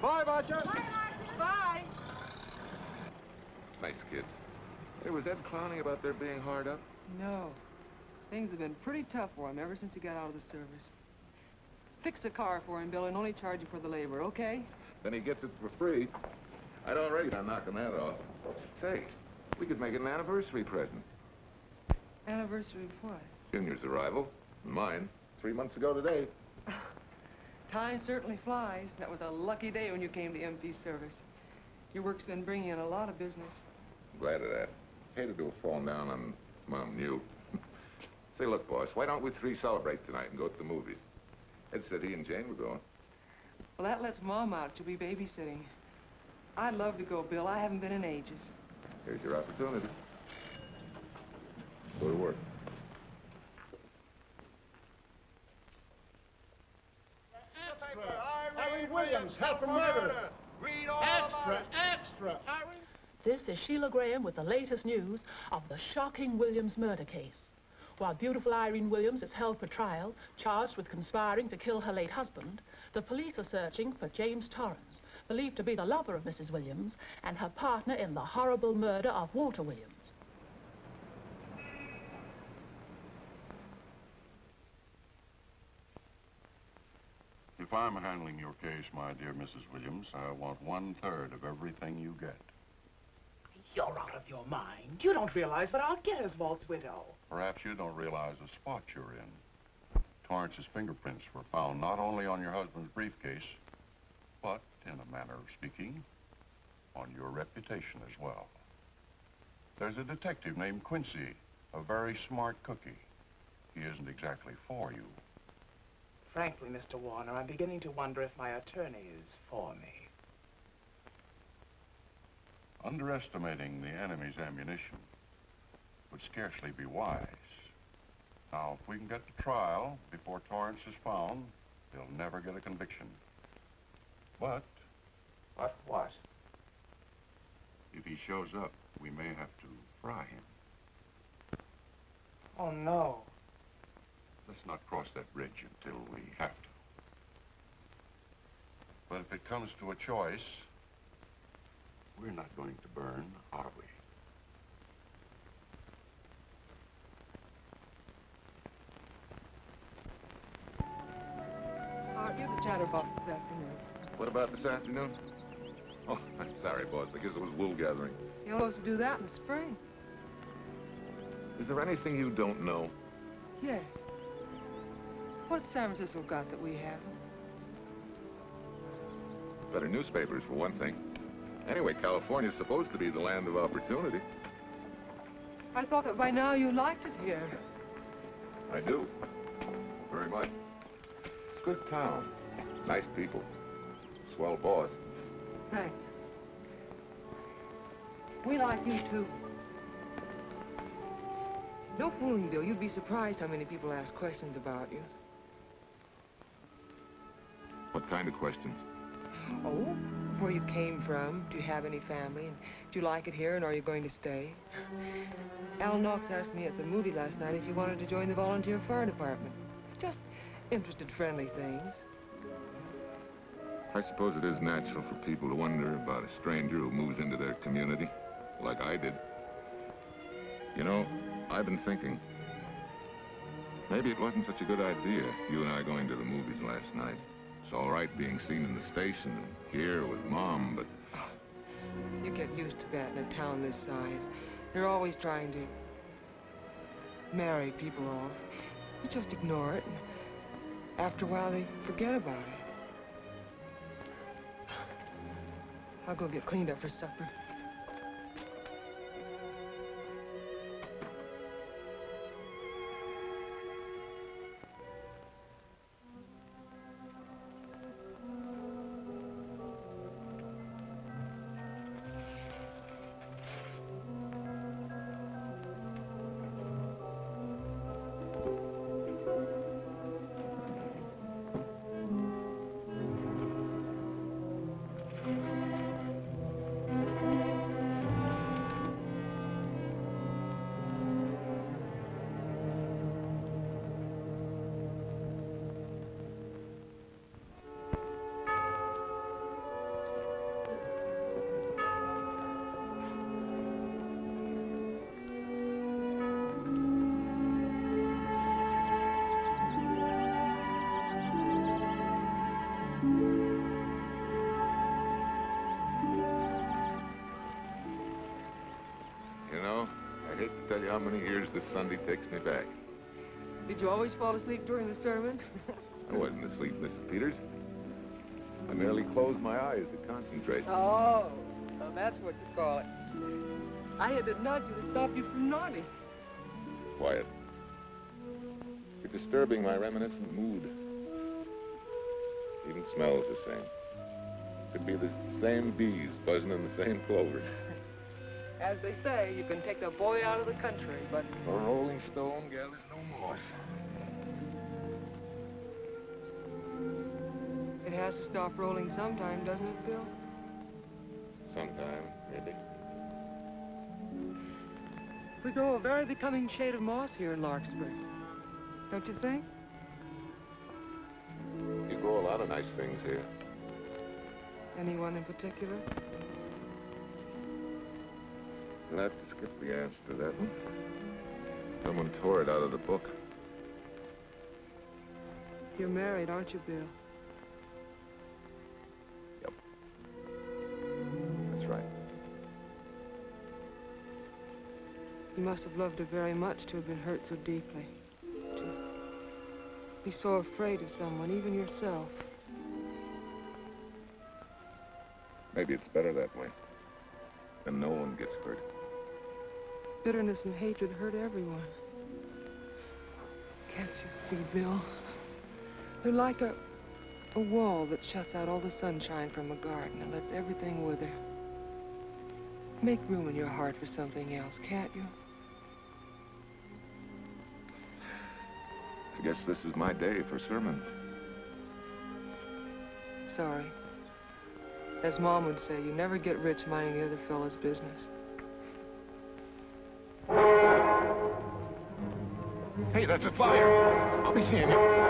S16: Bye, Marcia.
S11: Bye, Marcia. Bye.
S4: Nice kids. Hey, was Ed clowning about their being hard up?
S15: No. Things have been pretty tough for him ever since he got out of the service. Fix a car for him, Bill, and only charge you for the labor, okay?
S4: Then he gets it for free. I'd already done knocking that off. Say, we could make it an anniversary present.
S15: Anniversary of what?
S4: Junior's arrival, and mine, 3 months ago today.
S15: Time certainly flies. That was a lucky day when you came to MP service. Your work's been bringing in a lot of business.
S4: Glad of that. Hated to have fallen down on Mom and you. Say, look, boss, why don't we three celebrate tonight and go to the movies? Ed said he and Jane were going.
S15: Well, that lets Mom out. She'll be babysitting. I'd love to go, Bill. I haven't been in ages.
S4: Here's your opportunity. Go to work.
S12: Irene Williams, helping murder.
S3: Read all
S12: Extra, extra.
S18: This is Sheila Graham with the latest news of the shocking Williams murder case. While beautiful Irene Williams is held for trial, charged with conspiring to kill her late husband, the police are searching for James Torrance, believed to be the lover of Mrs. Williams and her partner in the horrible murder of Walter Williams.
S9: If I'm handling your case, my dear Mrs. Williams, I want 1/3 of everything you get.
S7: You're out of your mind. You don't realize what I'll get as Walt's widow.
S9: Perhaps you don't realize the spot you're in. Torrance's fingerprints were found not only on your husband's briefcase, but, in a manner of speaking, on your reputation as well. There's a detective named Quincy, a very smart cookie. He isn't exactly for you.
S7: Frankly, Mr. Warner, I'm beginning to wonder if my attorney is for me.
S9: Underestimating the enemy's ammunition would scarcely be wise. Now, if we can get to trial before Torrance is found, he'll never get a conviction. But...
S3: What?
S9: If he shows up, we may have to fry him.
S7: Oh, no.
S9: Let's not cross that bridge until we have to. But if it comes to a choice, we're not going to burn, are we?
S15: You have the chatterbox this afternoon.
S4: What about this afternoon? Oh, I'm sorry, boss. I guess it was wool gathering.
S15: You're supposed to do that in the spring.
S4: Is there anything you don't know?
S15: Yes. What's San Francisco got that we haven't?
S4: Better newspapers, for one thing. Anyway, California's supposed to be the land of opportunity.
S15: I thought that by now you liked it here.
S4: I do. Very much. It's a good town. Nice people. Swell boss.
S15: Thanks. We like you, too. No fooling, Bill. You'd be surprised how many people ask questions about you.
S4: What kind of questions?
S15: Oh, where you came from, do you have any family, and do you like it here, and are you going to stay? Al Knox asked me at the movie last night if you wanted to join the volunteer fire department. Just interested, friendly things.
S4: I suppose it is natural for people to wonder about a stranger who moves into their community, like I did. You know, I've been thinking, maybe it wasn't such a good idea, you and I going to the movies last night. It's all right being seen in the station and here with Mom, but...
S15: You get used to that in a town this size. They're always trying to marry people off. You just ignore it, and after a while they forget about it. I'll go get cleaned up for supper.
S4: I hate to tell you how many years this Sunday takes me back.
S15: Did you always fall asleep during the sermon?
S4: I wasn't asleep, Mrs. Peters. I merely closed my eyes to concentrate.
S15: Oh, so that's what you call it. I had to nudge you to stop you from nodding.
S4: Quiet. You're disturbing my reminiscent mood. Even smells the same. Could be the same bees buzzing in the same clover.
S15: As they say, you can take a boy out of the country, but...
S4: A rolling stone gathers no moss.
S15: It has to stop rolling sometime, doesn't it, Bill?
S4: Sometime, maybe.
S15: We grow a very becoming shade of moss here in Larkspur. Don't you think?
S4: You grow a lot of nice things here.
S15: Anyone in particular?
S4: You'll have to skip the answer to that one. Someone tore it out of the book.
S15: You're married, aren't you, Bill?
S4: Yep. That's right.
S15: You must have loved her very much to have been hurt so deeply. To be so afraid of someone, even yourself.
S4: Maybe it's better that way. Then no one gets hurt.
S15: Bitterness and hatred hurt everyone. Can't you see, Bill? They're like a wall that shuts out all the sunshine from a garden and lets everything wither. Make room in your heart for something else, can't you?
S4: I guess this is my day for sermons.
S15: Sorry. As Mom would say, you never get rich minding the other fellow's business.
S4: Hey, that's a fire. I'll be seeing you.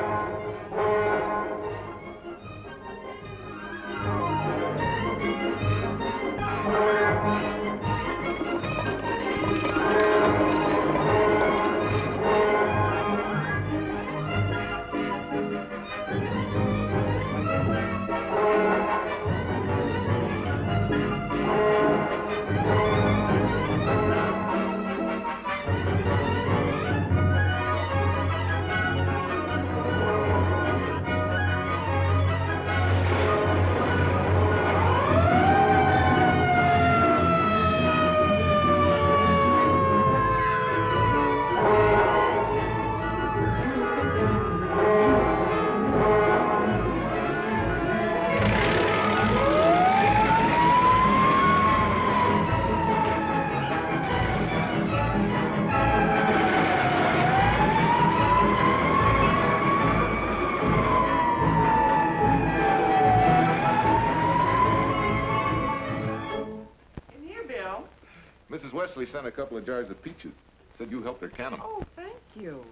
S4: especially sent a couple of jars of peaches. Said you helped her can them.
S17: Oh, thank you.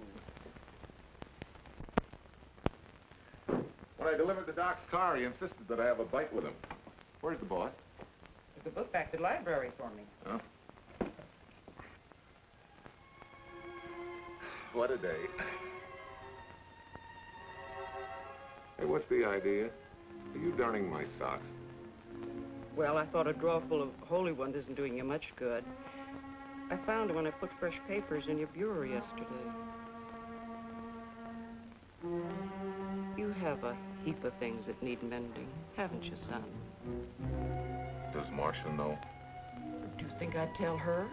S4: When I delivered the doc's car, he insisted that I have a bite with him. Where's the boss?
S17: Took the book back to the library for me.
S4: Huh? What a day. Hey, what's the idea? Are you darning my socks?
S17: Well, I thought a drawer full of holy ones isn't doing you much good. I found them when I put fresh papers in your bureau yesterday. You have a heap of things that need mending, haven't you, son?
S4: Does Marcia know?
S17: Do you think I'd tell her?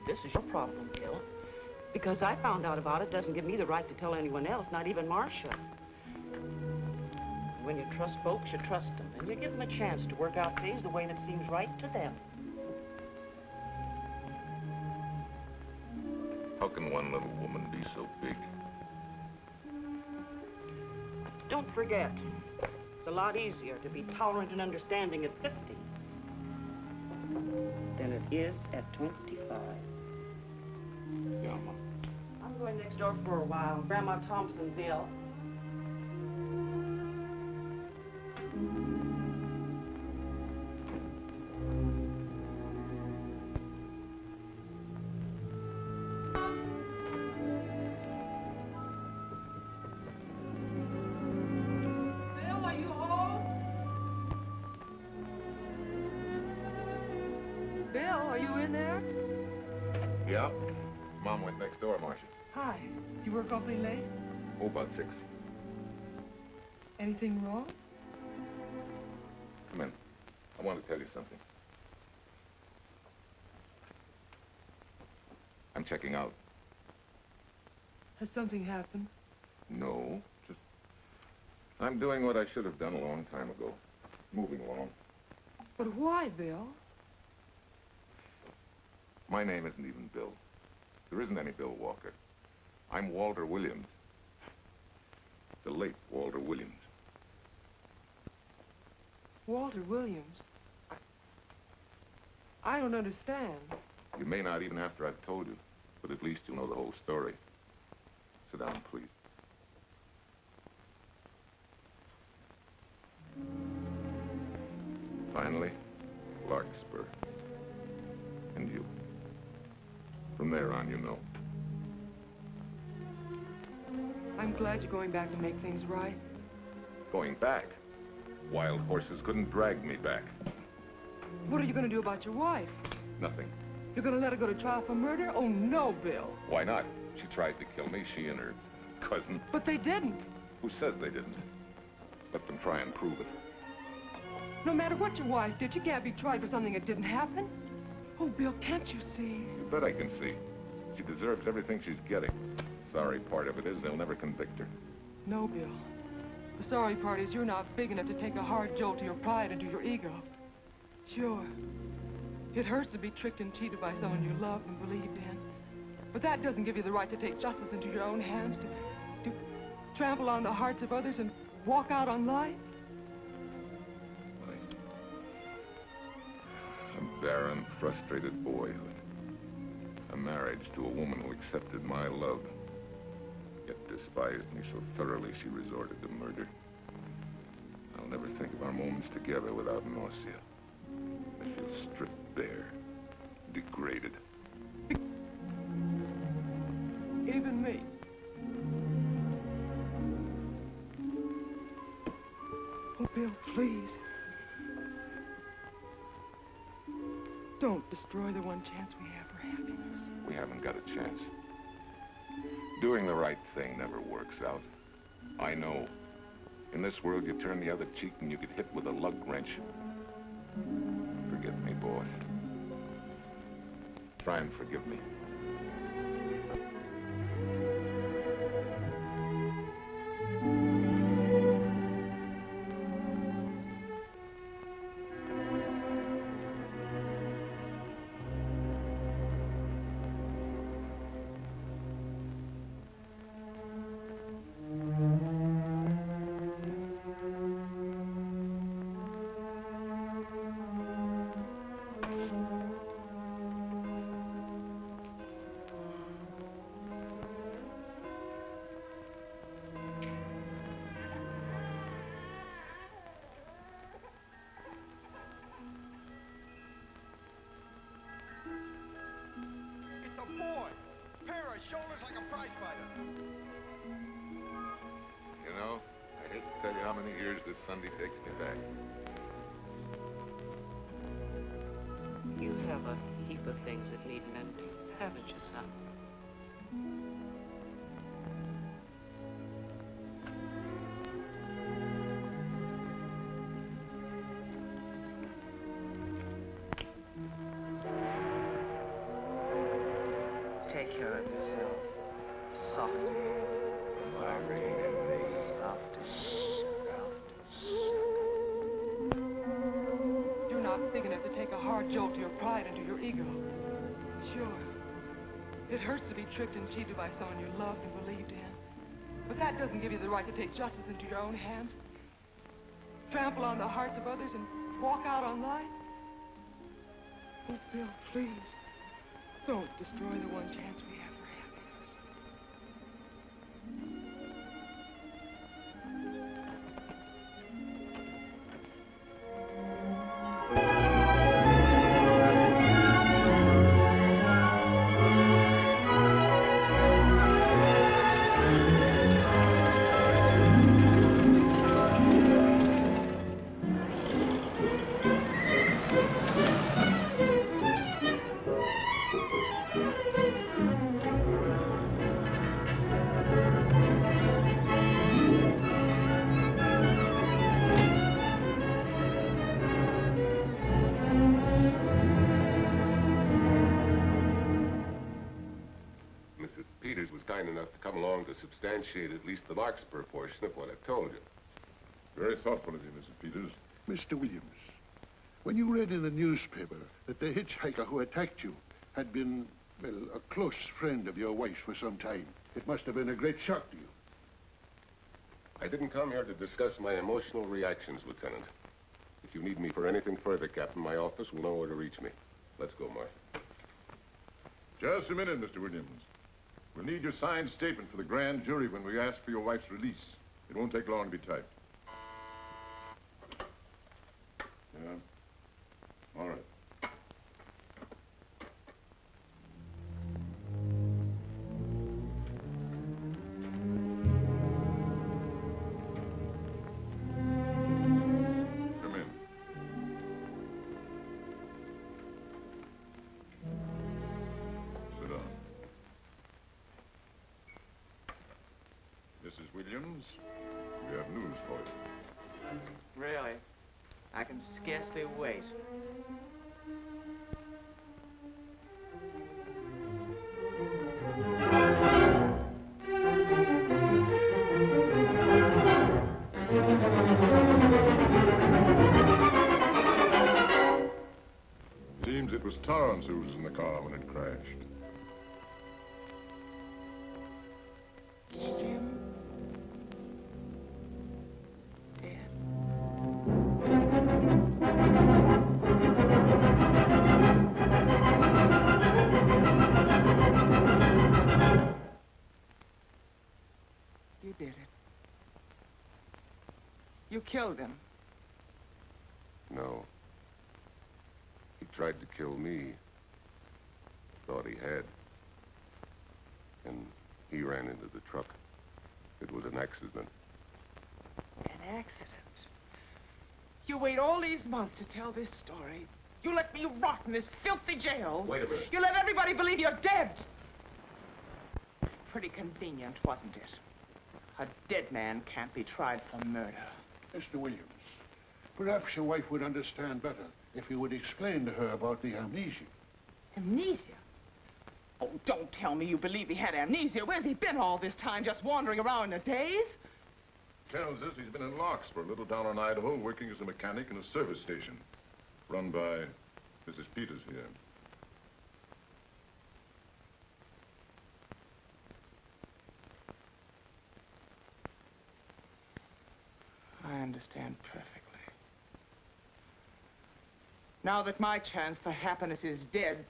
S17: This is your problem, Bill. Because I found out about it doesn't give me the right to tell anyone else, not even Marcia. When you trust folks, you trust them, and you give them a chance to work out things the way that seems right to them.
S4: How can one little woman be so big?
S17: Don't forget, it's a lot easier to be tolerant and understanding at 50 than it is at 25.
S4: Yeah, Mom.
S17: I'm going next door for a while. Grandma Thompson's ill.
S15: Bill, are you home? Bill, are you in there?
S4: Yeah. Mom went next door, Marcia.
S15: Hi. Do you work awfully late?
S4: Oh, about 6.
S15: Anything wrong?
S4: Come in. I want to tell you something. I'm checking out.
S15: Has something happened?
S4: No, just... I'm doing what I should have done a long time ago. Moving along.
S15: But why, Bill?
S4: My name isn't even Bill. There isn't any Bill Walker. I'm Walter Williams. The late Walter Williams.
S15: Walter Williams? I don't understand.
S4: You may not even after I've told you, but at least you'll know the whole story. Sit down, please. Finally, Larkspur. And you. From there on, you know.
S15: I'm glad you're going back to make things right.
S4: Going back? Wild horses couldn't drag me back.
S15: What are you going to do about your wife?
S4: Nothing.
S15: You're going to let her go to trial for murder? Oh, no, Bill.
S4: Why not? She tried to kill me, she and her cousin.
S15: But they didn't.
S4: Who says they didn't? Let them try and prove it.
S15: No matter what your wife did, she can't be tried for something that didn't happen. Oh, Bill, can't you see?
S4: You bet I can see. She deserves everything she's getting. Sorry part of it is they'll never convict her.
S15: No, Bill. The sorry part is you're not big enough to take a hard jolt to your pride and to your ego. Sure. It hurts to be tricked and cheated by someone you loved and believed in. But that doesn't give you the right to take justice into your own hands, to trample on the hearts of others and walk out on life.
S4: A barren, frustrated boyhood. A marriage to a woman who accepted my love, yet despised me so thoroughly she resorted to murder. I'll never think of our moments together without nausea. I feel stripped bare, degraded.
S15: Even me. Oh, Bill, please. Don't destroy the one chance we have for happiness.
S4: We haven't got a chance. Doing the right thing never works out. I know. In this world, you turn the other cheek and you get hit with a lug wrench. Forgive me, boss. Try and forgive me.
S10: this Sunday takes me back.
S17: You have a heap of things that need mending, haven't you, son?
S7: Take care of yourself. Softly.
S15: You're not big enough to take a hard jolt to your pride and to your ego. Sure. It hurts to be tricked and cheated by someone you loved and believed in. But that doesn't give you the right to take justice into your own hands. Trample on the hearts of others and walk out on life. Oh, Bill, please. Don't destroy the one chance we have for happiness.
S10: Mrs. Peters was kind enough to come along to substantiate at least the Larkspur portion of what I've told you.
S5: Very thoughtful of you, Mrs. Peters.
S12: Mr. Williams, when you read in the newspaper that the hitchhiker who attacked you had been, well, a close friend of your wife's for some time, it must have been a great shock to you.
S10: I didn't come here to discuss my emotional reactions, Lieutenant. If you need me for anything further, Captain, my office will know where to reach me. Let's go, Martha.
S5: Just a minute, Mr. Williams. We'll need your signed statement for the grand jury when we ask for your wife's release. It won't take long to be typed. Yeah? All right. Come in. Sit down. Mrs. Williams, we have news for you.
S7: Really? I can scarcely wait.
S5: Seems it was Torrance who was in the car when it crashed.
S15: Jim? You did it. You killed him.
S10: No. He tried to kill me. Thought he had. And he ran into the truck. It was an accident.
S15: An accident? You wait all these months to tell this story. You let me rot in this filthy jail.
S10: Wait a minute.
S15: You let everybody believe you're dead. Pretty convenient, wasn't it? A dead man can't be tried for murder.
S12: Mr. Williams, perhaps your wife would understand better if you would explain to her about the amnesia.
S15: Amnesia? Oh, don't tell me you believe he had amnesia. Where's he been all this time, just wandering around in a daze?
S5: Tells us he's been in Larkspur, a little down in Idaho, working as a mechanic in a service station. Run by Mrs. Peters here.
S15: I understand perfectly. Now that my chance for happiness is dead,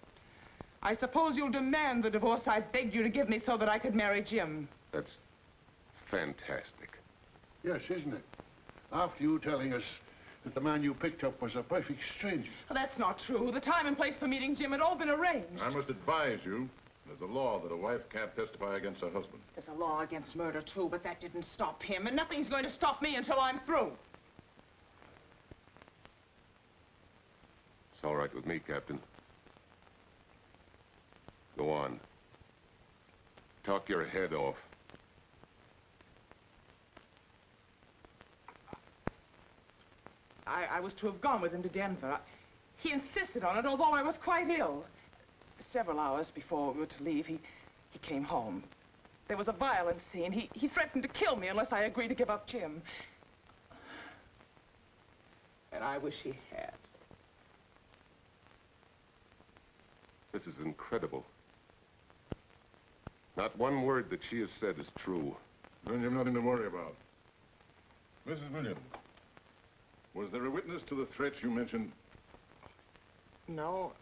S15: I suppose you'll demand the divorce I begged you to give me so that I could marry Jim.
S10: That's fantastic.
S12: Yes, isn't it? After you telling us that the man you picked up was a perfect stranger.
S15: Well, that's not true. The time and place for meeting Jim had all been arranged.
S5: I must advise you, there's a law that a wife can't testify against her husband.
S15: There's a law against murder, too, but that didn't stop him, and nothing's going to stop me until I'm through.
S10: right with me, Captain. Go on. Talk your head off.
S6: I was to have gone with him to Denver. He insisted on it, although I was quite ill. Several hours before we were to leave, he came home. There was a violent scene. He threatened to kill me unless I agreed to give up Jim. And I wish he had.
S10: This is incredible. Not one word that she has said is true.
S5: Then you've nothing to worry about. Mrs. Williams, was there a witness to the threats you mentioned?
S6: No.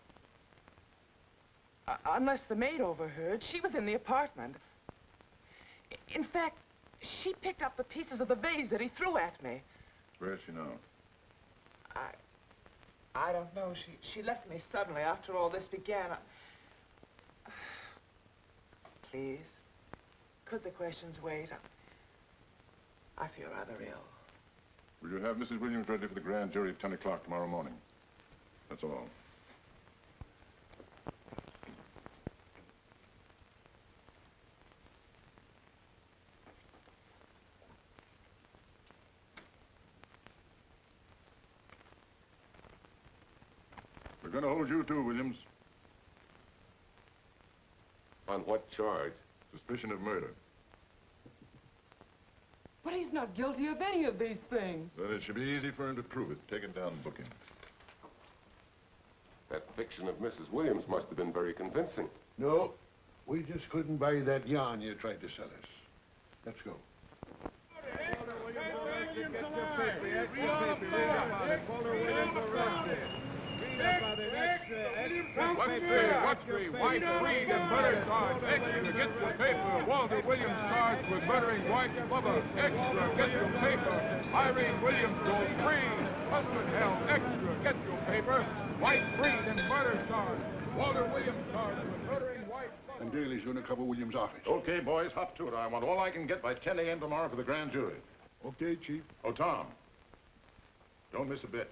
S6: Unless the maid overheard. She was in the apartment. In fact, she picked up the pieces of the vase that he threw at me.
S5: Where is she now?
S6: I don't know. She left me suddenly after all this began. Please, could the questions wait? I feel rather ill.
S5: Will you have Mrs. Williams ready for the grand jury at 10 o'clock tomorrow morning? That's all. We're going to hold you too, Williams.
S10: On what charge?
S5: Suspicion of murder.
S15: But he's not guilty of any of these things.
S5: Then it should be easy for him to prove it. Take it down and book him.
S10: That fiction of Mrs. Williams must have been very convincing.
S12: No, we just couldn't buy that yarn you tried to sell us. Let's go.
S4: What's three? White freed and murder charge. Extra, get your paper. Walter Williams charged with murdering wife Bubba. Extra, get your paper. Irene Williams goes free. Husband held. Extra, get your paper. White freed and murder charge. Walter Williams charged with murdering wife Bubba.
S12: And Daly's going to cover Williams' office.
S5: Okay, boys, hop to it. I want all I can get by 10 a.m. tomorrow for the grand jury.
S12: Okay, Chief.
S5: Oh, Tom, don't miss a bit.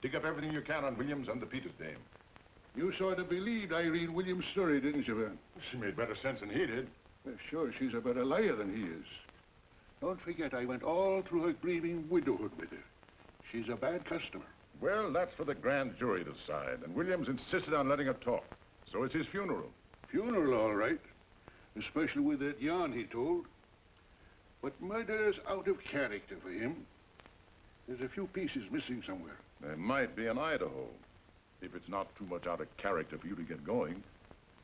S5: Dig up everything you can on Williams and the Peters dame.
S12: You sort of believed Irene Williams' story, didn't you, Van?
S5: She made better sense than he did.
S12: Well, sure, she's a better liar than he is. Don't forget, I went all through her grieving widowhood with her. She's a bad customer.
S5: Well, that's for the grand jury to decide, and Williams insisted on letting her talk. So it's his funeral.
S12: Funeral, all right. Especially with that yarn he told. But murder's out of character for him. There's a few pieces missing somewhere.
S5: There might be in Idaho, if it's not too much out of character for you to get going.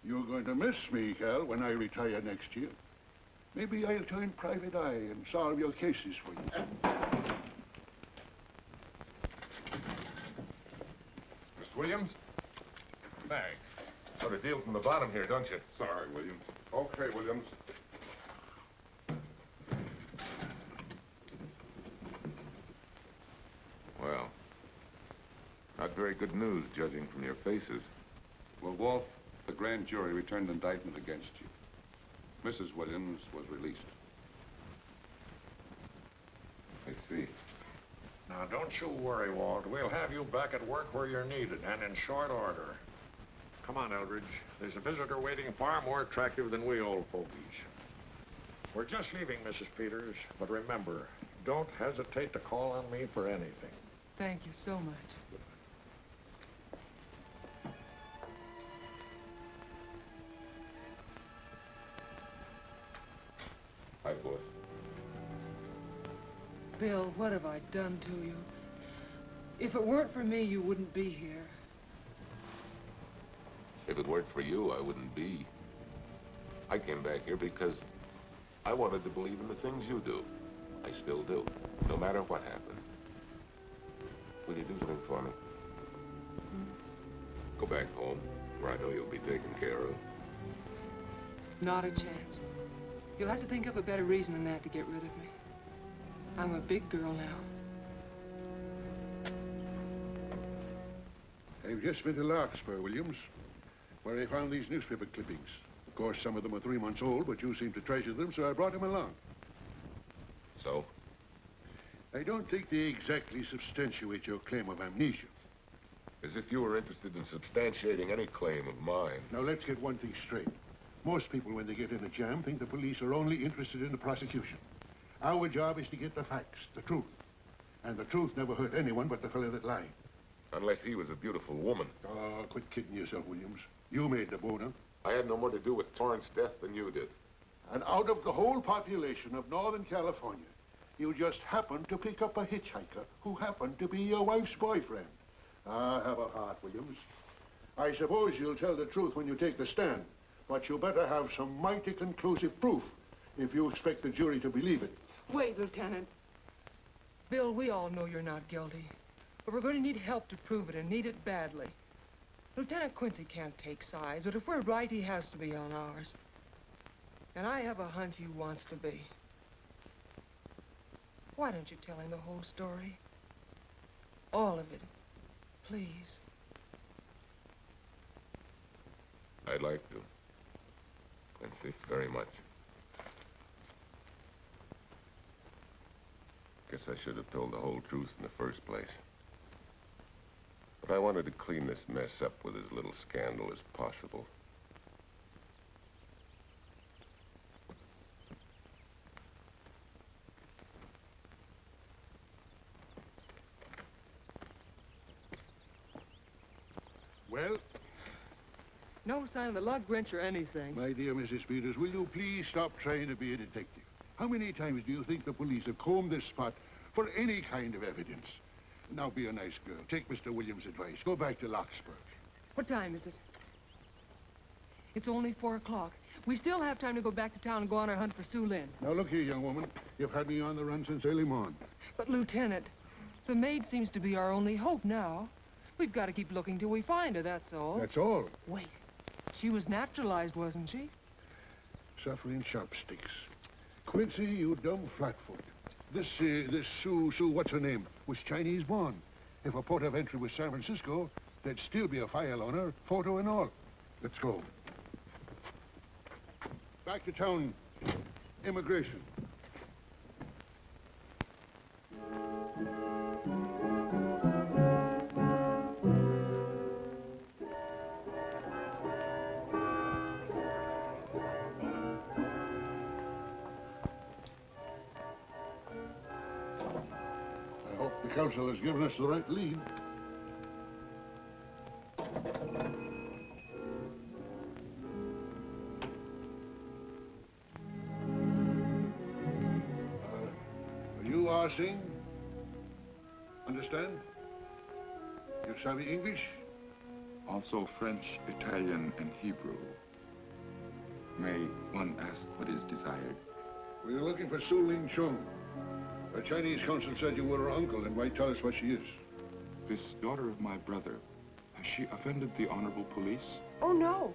S12: You're going to miss me, Cal, when I retire next year. Maybe I'll turn private eye and solve your cases for you.
S10: Mr. Williams? Thanks. Got a deal from the bottom here, don't you?
S4: Sorry, Williams.
S10: Okay, Williams. Well, not very good news, judging from your faces.
S13: Well, Wolf, the grand jury returned indictment against you. Mrs. Williams was released.
S10: I see.
S3: Now, don't you worry, Walt. We'll have you back at work where you're needed, and in short order. Come on, Eldridge. There's a visitor waiting far more attractive than we old fogies. We're just leaving, Mrs. Peters, but remember, don't hesitate to call on me for anything.
S15: Thank you so much.
S10: Hi, boss.
S15: Bill, what have I done to you? If it weren't for me, you wouldn't be here.
S10: If it weren't for you, I wouldn't be. I came back here because I wanted to believe in the things you do. I still do, no matter what happened. Will you do something for me? Go back home, where I know you'll be taken care of.
S15: Not a chance. You'll have to think up a better reason than that to get rid of me. I'm a big girl now.
S12: I've just been to Larkspur, Williams, where I found these newspaper clippings. Of course, some of them are 3 months old, but you seem to treasure them, so I brought them along.
S10: So?
S12: I don't think they exactly substantiate your claim of amnesia.
S10: As if you were interested in substantiating any claim of mine.
S12: Now, let's get one thing straight. Most people, when they get in a jam, think the police are only interested in the prosecution. Our job is to get the facts, the truth. And the truth never hurt anyone but the fellow that lied.
S10: Unless he was a beautiful woman.
S12: Oh, quit kidding yourself, Williams. You made the boner.
S10: I had no more to do with Torrance' death than you did.
S12: And out of the whole population of Northern California, you just happened to pick up a hitchhiker who happened to be your wife's boyfriend. Ah, have a heart, Williams. I suppose you'll tell the truth when you take the stand, but you better have some mighty conclusive proof if you expect the jury to believe it.
S15: Wait, Lieutenant. Bill, we all know you're not guilty, but we're going to need help to prove it, and need it badly. Lieutenant Quincy can't take sides, but if we're right, he has to be on ours. And I have a hunch he wants to be. Why don't you tell him the whole story? All of it. Please.
S10: I'd like to. Quincy, very much. Guess I should have told the whole truth in the first place. But I wanted to clean this mess up with as little scandal as possible.
S12: Well?
S15: No sign of the lug wrench or anything.
S12: My dear Mrs. Peters, will you please stop trying to be a detective? How many times do you think the police have combed this spot for any kind of evidence? Now, be a nice girl. Take Mr. Williams' advice. Go back to Locksburg.
S15: What time is it? It's only 4 o'clock. We still have time to go back to town and go on our hunt for Sue Lynn.
S12: Now, look here, young woman. You've had me on the run since early morn.
S15: But, Lieutenant, the maid seems to be our only hope now. We've got to keep looking till we find her, that's all.
S12: That's all.
S15: Wait. She was naturalized, wasn't she?
S12: Suffering chopsticks. Quincy, you dumb flatfoot. This Sue, what's her name, was Chinese born. If her port of entry was San Francisco, there'd still be a file on her, photo and all. Let's go. Back to town. Immigration. The council has given us the right lead. Are you Arsing? Understand? You savvy English?
S19: Also French, Italian, and Hebrew. May one ask what is desired?
S12: We're looking for Su Ling Chung. The Chinese consul said you were her uncle and might tell us what she is.
S19: This daughter of my brother, has she offended the honorable police?
S15: Oh, no.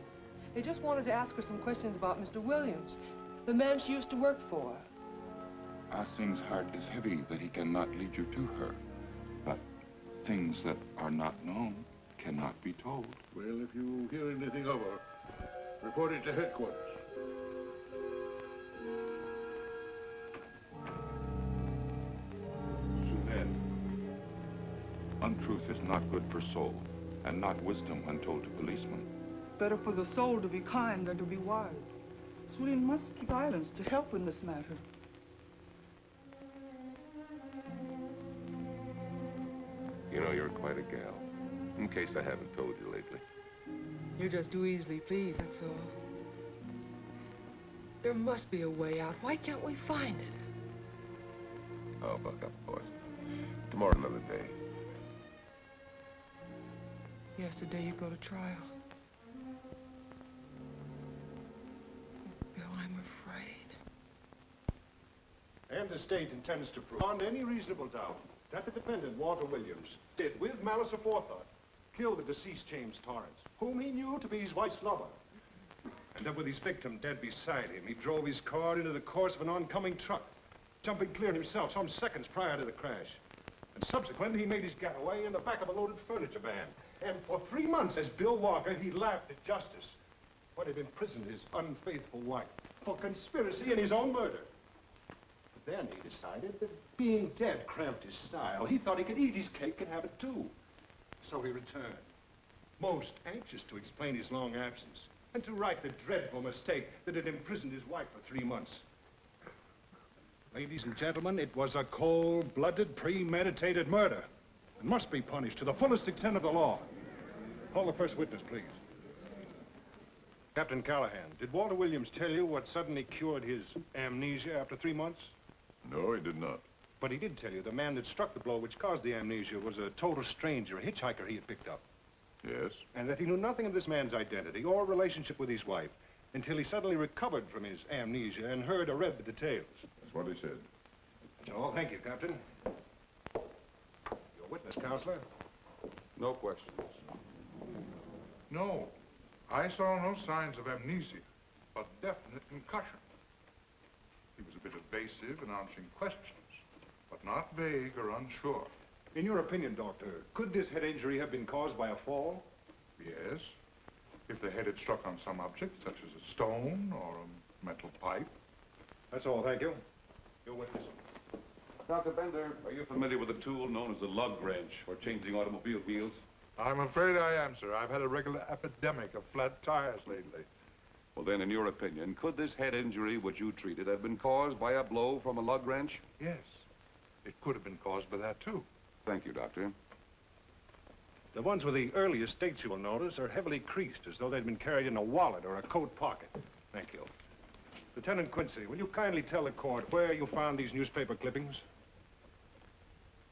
S15: They just wanted to ask her some questions about Mr. Williams, the man she used to work for.
S19: Ah Sing's heart is heavy that he cannot lead you to her. But things that are not known cannot be told.
S12: Well, if you hear anything of her, report it to headquarters.
S19: Untruth is not good for soul, and not wisdom when told to policemen.
S20: Better for the soul to be kind than to be wise. Su Lin must keep silence to help in this matter.
S10: You know, you're quite a gal. In case I haven't told you lately.
S15: You're just too easily pleased, that's all. There must be a way out. Why can't we find it?
S10: Oh, buck up, boys. Tomorrow, another day.
S15: Yesterday you go to trial. Bill, I'm afraid.
S9: And the state intends to prove beyond any reasonable doubt that the defendant, Walter Williams, did, with malice aforethought, kill the deceased James Torrance, whom he knew to be his wife's lover. And that with his victim dead beside him, he drove his car into the course of an oncoming truck, jumping clear himself some seconds prior to the crash. And subsequently, he made his getaway in the back of a loaded furniture van. And for 3 months, as Bill Walker, he laughed at justice, but had imprisoned his unfaithful wife for conspiracy in his own murder. But then he decided that being dead cramped his style. He thought he could eat his cake and have it too. So he returned, most anxious to explain his long absence and to right the dreadful mistake that had imprisoned his wife for 3 months.
S8: Ladies and gentlemen, it was a cold-blooded, premeditated murder and must be punished to the fullest extent of the law. Call the first witness, please. Captain Callahan, did Walter Williams tell you what suddenly cured his amnesia after 3 months?
S5: No, he did not.
S8: But he did tell you the man that struck the blow which caused the amnesia was a total stranger, a hitchhiker he had picked up.
S5: Yes?
S8: And that he knew nothing of this man's identity or relationship with his wife until he suddenly recovered from his amnesia and heard or read the details.
S5: That's what he said.
S8: Oh, thank you, Captain. Your witness, Counselor.
S13: No questions.
S1: No, I saw no signs of amnesia, but definite concussion. He was a bit evasive in answering questions, but not vague or unsure.
S8: In your opinion, Doctor, could this head injury have been caused by a fall?
S1: Yes, if the head had struck on some object, such as a stone or a metal pipe.
S8: That's all, thank you. Your witness.
S13: Dr. Bender, are you familiar with a tool known as a lug wrench for changing automobile wheels?
S1: I'm afraid I am, sir. I've had a regular epidemic of flat tires lately.
S13: Well, then, in your opinion, could this head injury which you treated have been caused by a blow from a lug wrench?
S1: Yes, it could have been caused by that, too.
S13: Thank you, Doctor.
S8: The ones with the earliest dates you will notice are heavily creased, as though they'd been carried in a wallet or a coat pocket. Thank you. Lieutenant Quincy, will you kindly tell the court where you found these newspaper clippings?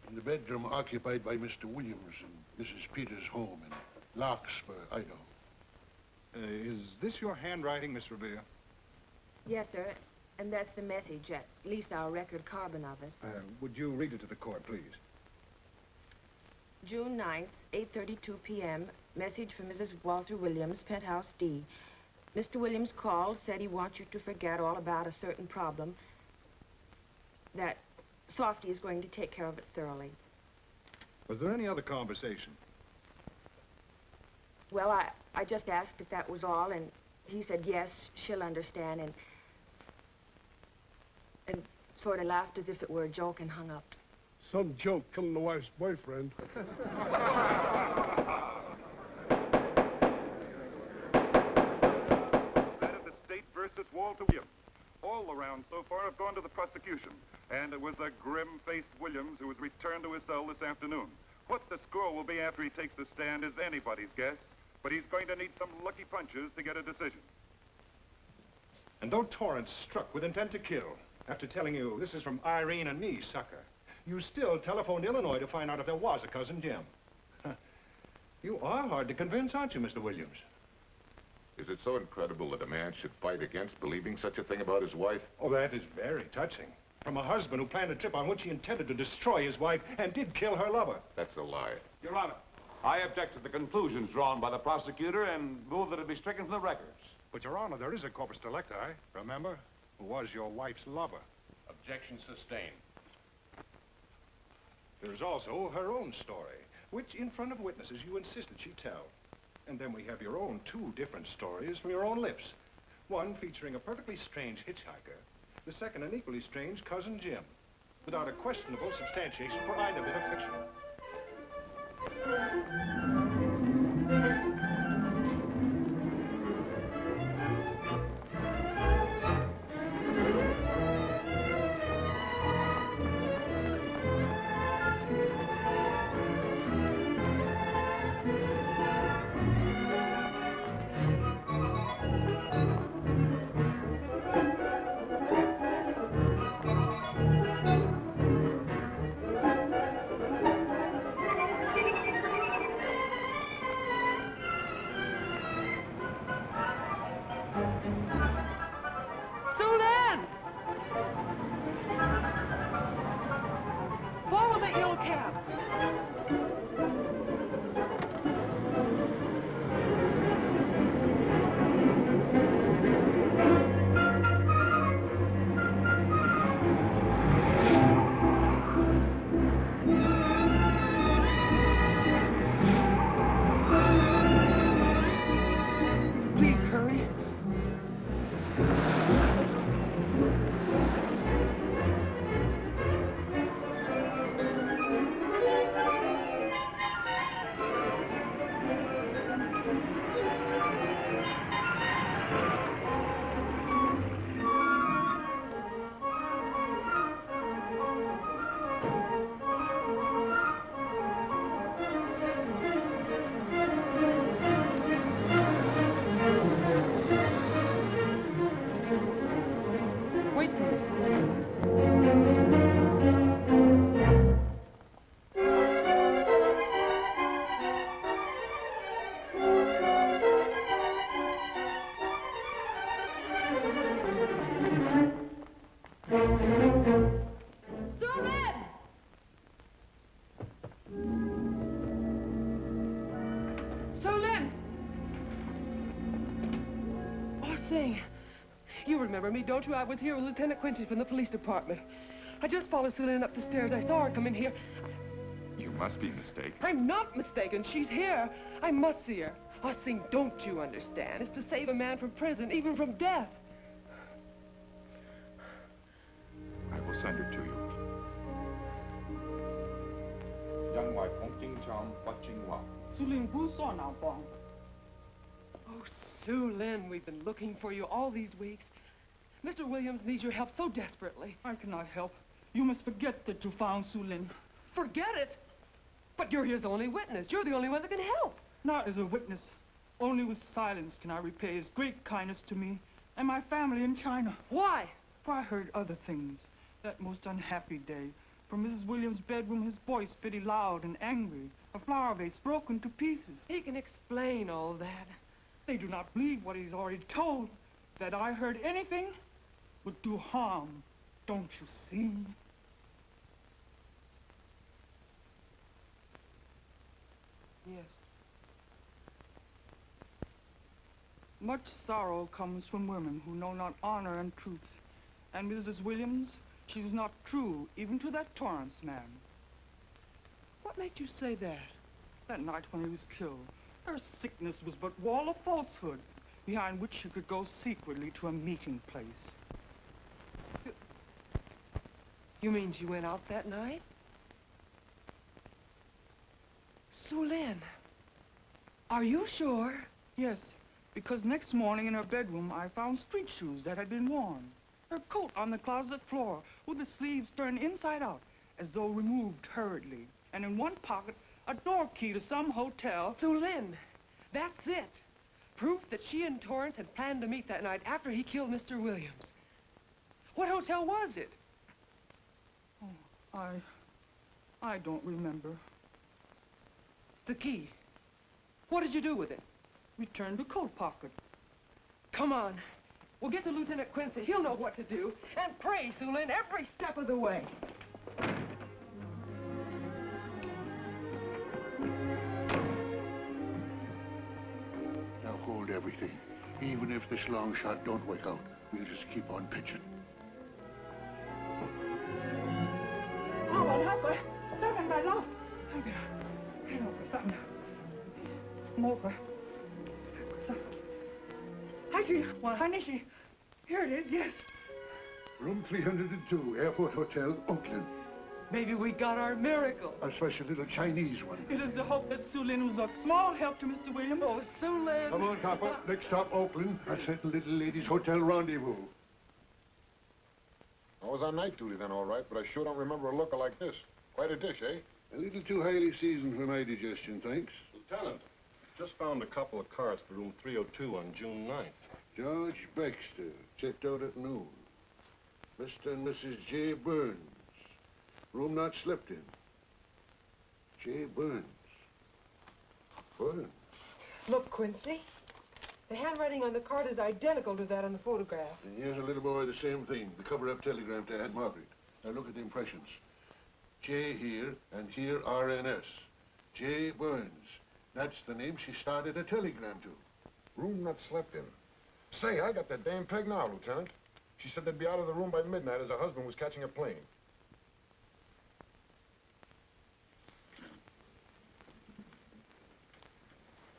S12: In the bedroom occupied by Mr. Williams and Mrs. Peters' home in Larkspur, Idaho.
S8: Is this your handwriting, Miss Revere?
S11: Yes, sir. And that's the message, at least our record carbon of it.
S8: Would you read it to the court, please?
S11: June 9th, 8:32 p.m. Message from Mrs. Walter Williams, Penthouse D. Mr. Williams called, said he wants you to forget all about a certain problem, that Softy is going to take care of it thoroughly.
S8: Was there any other conversation?
S11: Well, I just asked if that was all, and he said, yes, she'll understand, and sort of laughed as if it were a joke and hung up.
S12: Some joke killing the wife's boyfriend.
S21: That of the state versus Walter Williams. All the rounds so far have gone to the prosecution, and it was a grim-faced Williams who was returned to his cell this afternoon. What the score will be after he takes the stand is anybody's guess, but he's going to need some lucky punches to get a decision.
S8: And though Torrance struck with intent to kill, after telling you this is from Irene and me, sucker, you still telephoned Illinois to find out if there was a Cousin Jim. You are hard to convince, aren't you, Mr. Williams?
S4: Is it so incredible that a man should fight against believing such a thing about his wife?
S8: Oh, that is very touching. From a husband who planned a trip on which he intended to destroy his wife and did kill her lover.
S4: That's a lie.
S13: Your Honor, I object to the conclusions drawn by the prosecutor and move that it be stricken from the records.
S8: But, Your Honor, there is a corpus delicti, remember, who was your wife's lover.
S9: Objection sustained.
S8: There's also her own story, which, in front of witnesses, you insisted she tell. And then we have your own 2 different stories from your own lips. One featuring a perfectly strange hitchhiker, the second an equally strange Cousin Jim, without a questionable substantiation for either bit of fiction.
S15: Sing. You remember me, don't you? I was here with Lieutenant Quincy from the police department. I just followed Sue Lynn up the stairs. I saw her come in here.
S19: You must be mistaken.
S15: I'm not mistaken. She's here. I must see her. Ah, Sing, don't you understand? It's to save a man from prison, even from death.
S19: I will send her to you.
S15: Oh, Sue Lynn, we've been looking for you all these weeks. Mr. Williams needs your help so desperately.
S20: I cannot help. You must forget that you found Sue Lynn.
S15: Forget it? But you're his only witness. You're the only one that can help.
S20: Not as a witness. Only with silence can I repay his great kindness to me and my family in China.
S15: Why?
S20: For I heard other things. That most unhappy day, from Mrs. Williams' bedroom, his voice very loud and angry. A flower vase broken to pieces.
S15: He can explain all that.
S20: They do not believe what he's already told. That I heard anything would do harm. Don't you see?
S15: Yes.
S20: Much sorrow comes from women who know not honor and truth. And Mrs. Williams, she was not true even to that Torrance man.
S15: What made you say that?
S20: That night when he was killed, her sickness was but wall of falsehood, behind which she could go secretly to a meeting place.
S15: You mean she went out that night? Sue Lynn, are you sure?
S20: Yes, because next morning in her bedroom I found street shoes that had been worn. Her coat on the closet floor with the sleeves turned inside out as though removed hurriedly. And in one pocket, a door key to some hotel.
S15: Sue Lynn, that's it. Proof that she and Torrance had planned to meet that night after he killed Mr. Williams. What hotel was it?
S20: Oh, I don't remember.
S15: The key. What did you do with it?
S20: Returned the coat pocket.
S15: Come on. We'll get to Lieutenant Quincy. He'll know what to do. And pray, Sue Lynn, every step of the way.
S12: Now hold everything. Even if this long shot don't work out, we'll just keep on pitching.
S15: Here it is, yes.
S12: Room 302, Airport Hotel, Oakland.
S15: Maybe we got our miracle.
S12: A special little Chinese one.
S20: It is to hope that Sue Lynn was of small help to Mr. Williams.
S15: Oh, Sue Lynn.
S12: Come on, Copper. Next stop, Oakland. A certain little ladies' hotel rendezvous.
S4: I was on night duty then, all right, but I sure don't remember a looker like this. Quite a dish, eh?
S12: A little too highly seasoned for my digestion, thanks.
S9: Lieutenant, just found a couple of cars for room 302 on June 9th.
S12: George Baxter, checked out at noon. Mr. and Mrs. J. Burns. Room not slept in. J. Burns. Burns.
S15: Look, Quincy. The handwriting on the card is identical to that on the photograph.
S12: And here's a little boy, the same thing. The cover-up telegram to Aunt Margaret. Now look at the impressions. J here, and here RNS. J. Burns. That's the name she started a telegram to.
S4: Room not slept in. Say, I got that damn peg now, Lieutenant. She said they'd be out of the room by midnight as her husband was catching a plane.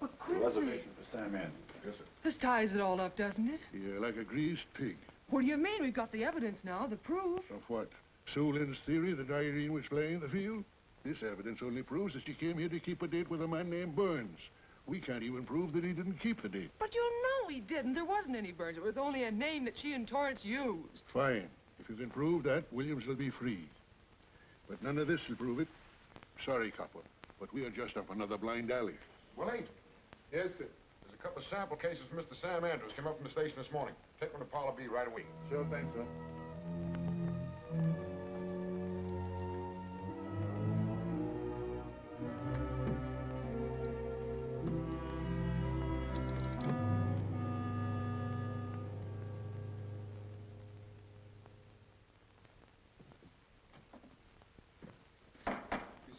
S15: But Quincy...
S2: Reservation for Sam Andrews.
S4: Yes, sir.
S15: This ties it all up, doesn't it?
S12: Yeah, like a greased pig.
S15: What do you mean? We've got the evidence now, the proof.
S12: Of what? Sue Lynn's theory that Irene was playing the field? This evidence only proves that she came here to keep a date with a man named Burns. We can't even prove that he didn't keep the date.
S15: But you know he didn't. There wasn't any Burns. It was only a name that she and Torrance used.
S12: Fine. If you can prove that, Williams will be free. But none of this will prove it. Sorry, Copper, but we are just up another blind alley.
S4: Willie? Yes, sir. There's a couple of sample cases from Mr. Sam Andrews. Came up from the station this morning. Take one to Parlor B right away.
S12: Sure, thanks, sir.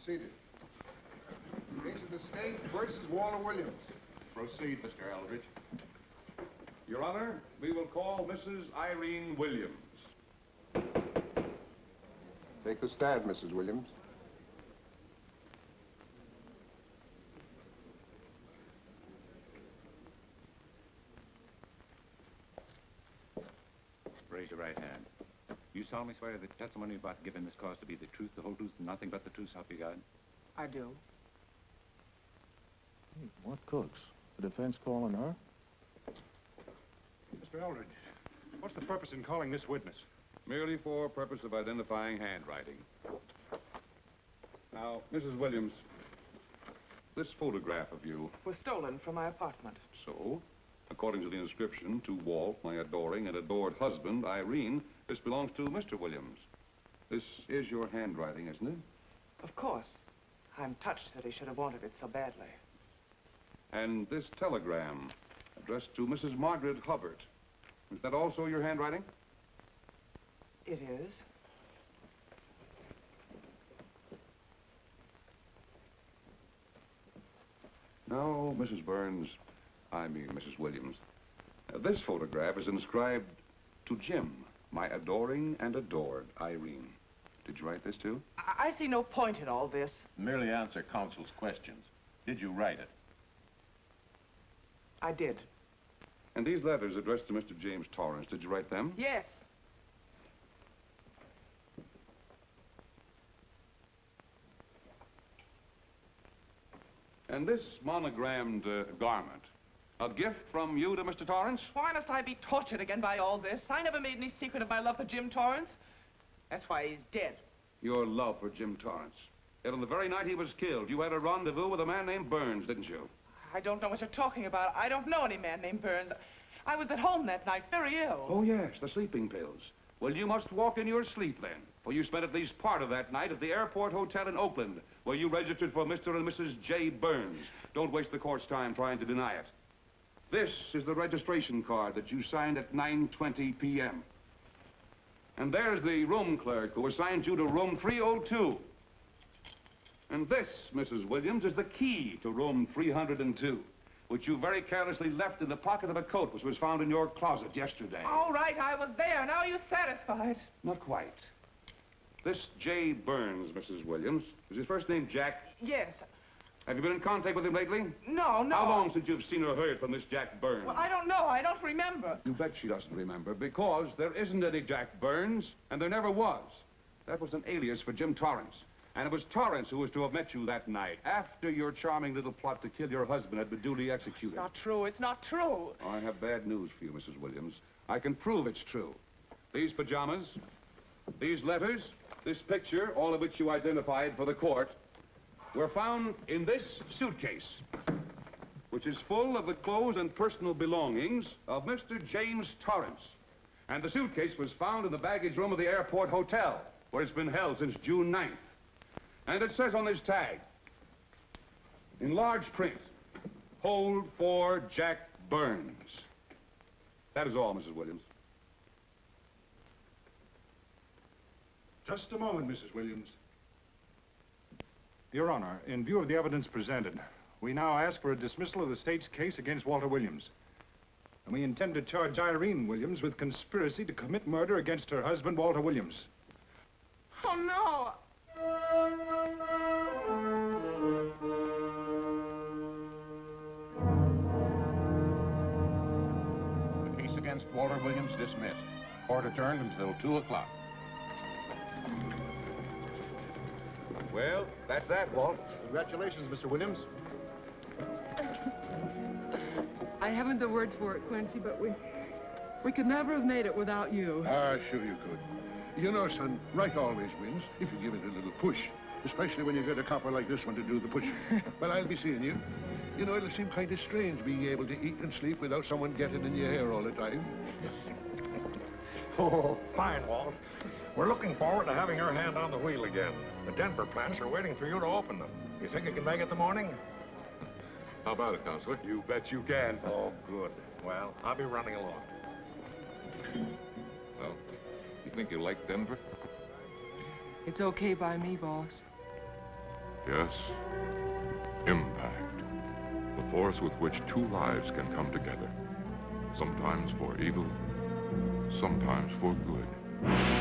S5: Seated. Case of the state versus Walter Williams.
S13: Proceed, Mr. Eldridge. Your Honor, we will call Mrs. Irene Williams.
S9: Take the stand, Mrs. Williams.
S14: Raise your right hand. You solemnly swear that the testimony you're about to give in this cause to be the truth, the whole truth, and nothing but the truth, so help you God?
S6: I do.
S22: Hey, what cooks? The defense calling her?
S8: Mr. Eldridge, what's the purpose in calling this witness?
S13: Merely for purpose of identifying handwriting. Now, Mrs. Williams, this photograph of you...
S6: Was stolen from my apartment.
S13: So, according to the inscription, to Walt, my adoring and adored husband, Irene, this belongs to Mr. Williams. This is your handwriting, isn't it?
S6: Of course. I'm touched that he should have wanted it so badly.
S13: And this telegram, addressed to Mrs. Margaret Hubbard, is that also your handwriting?
S6: It is.
S13: Now, Mrs. Burns, I mean Mrs. Williams, this photograph is inscribed to Jim, my adoring and adored Irene. Did you write this too?
S6: I see no point in all this.
S2: Merely answer counsel's questions. Did you write it?
S6: I did.
S13: And these letters addressed to Mr. James Torrance, did you write them?
S6: Yes.
S13: And this monogrammed garment, a gift from you to Mr. Torrance?
S6: Why must I be tortured again by all this? I never made any secret of my love for Jim Torrance. That's why he's dead.
S13: Your love for Jim Torrance. Yet on the very night he was killed, you had a rendezvous with a man named Burns, didn't you?
S6: I don't know what you're talking about. I don't know any man named Burns. I was at home that night, very ill.
S13: Oh, yes, the sleeping pills. Well, you must walk in your sleep, then. For you spent at least part of that night at the Airport Hotel in Oakland, where you registered for Mr. and Mrs. J. Burns. Don't waste the court's time trying to deny it. This is the registration card that you signed at 9:20 p.m. And there's the room clerk who assigned you to room 302. And this, Mrs. Williams, is the key to room 302, which you very carelessly left in the pocket of a coat which was found in your closet yesterday.
S6: All right, I was there. Now are you satisfied?
S13: Not quite. This J. Burns, Mrs. Williams, is his first name Jack?
S6: Yes.
S13: Have you been in contact with him lately?
S6: No.
S13: How long since you've seen or heard from this Jack Burns?
S6: Well, I don't know. I don't remember.
S13: You bet she doesn't remember, because there isn't any Jack Burns, and there never was. That was an alias for Jim Torrance. And it was Torrance who was to have met you that night, after your charming little plot to kill your husband had been duly executed.
S6: It's not true. It's not true.
S13: I have bad news for you, Mrs. Williams. I can prove it's true. These pajamas, these letters, this picture, all of which you identified for the court, were found in this suitcase, which is full of the clothes and personal belongings of Mr. James Torrance. And the suitcase was found in the baggage room of the Airport Hotel, where it's been held since June 9th. And it says on this tag, in large print, hold for Jack Burns. That is all, Mrs. Williams.
S8: Just a moment, Mrs. Williams. Your Honor, in view of the evidence presented, we now ask for a dismissal of the state's case against Walter Williams. And we intend to charge Irene Williams with conspiracy to commit murder against her husband, Walter Williams.
S6: Oh, no.
S2: The case against Walter Williams dismissed. Court adjourned until 2 o'clock.
S13: Well, that's that, Walt.
S8: Congratulations, Mr. Williams.
S15: I haven't the words for it, Quincy, but we could never have made it without you.
S12: Ah, sure you could. You know, son, right always wins if you give it a little push, especially when you get a copper like this one to do the pushing. Well, I'll be seeing you. You know, it'll seem kind of strange being able to eat and sleep without someone getting in your hair all the time.
S3: Oh, fine, Walt. We're looking forward to having your hand on the wheel again. The Denver plants are waiting for you to open them. You think you can make it the morning?
S5: How about it, Counselor?
S13: You bet you can.
S3: Oh, good. Well, I'll be running along.
S5: Well, you think you like Denver?
S15: It's okay by me, boss.
S5: Yes. Impact. The force with which two lives can come together.
S19: Sometimes for evil, sometimes for good.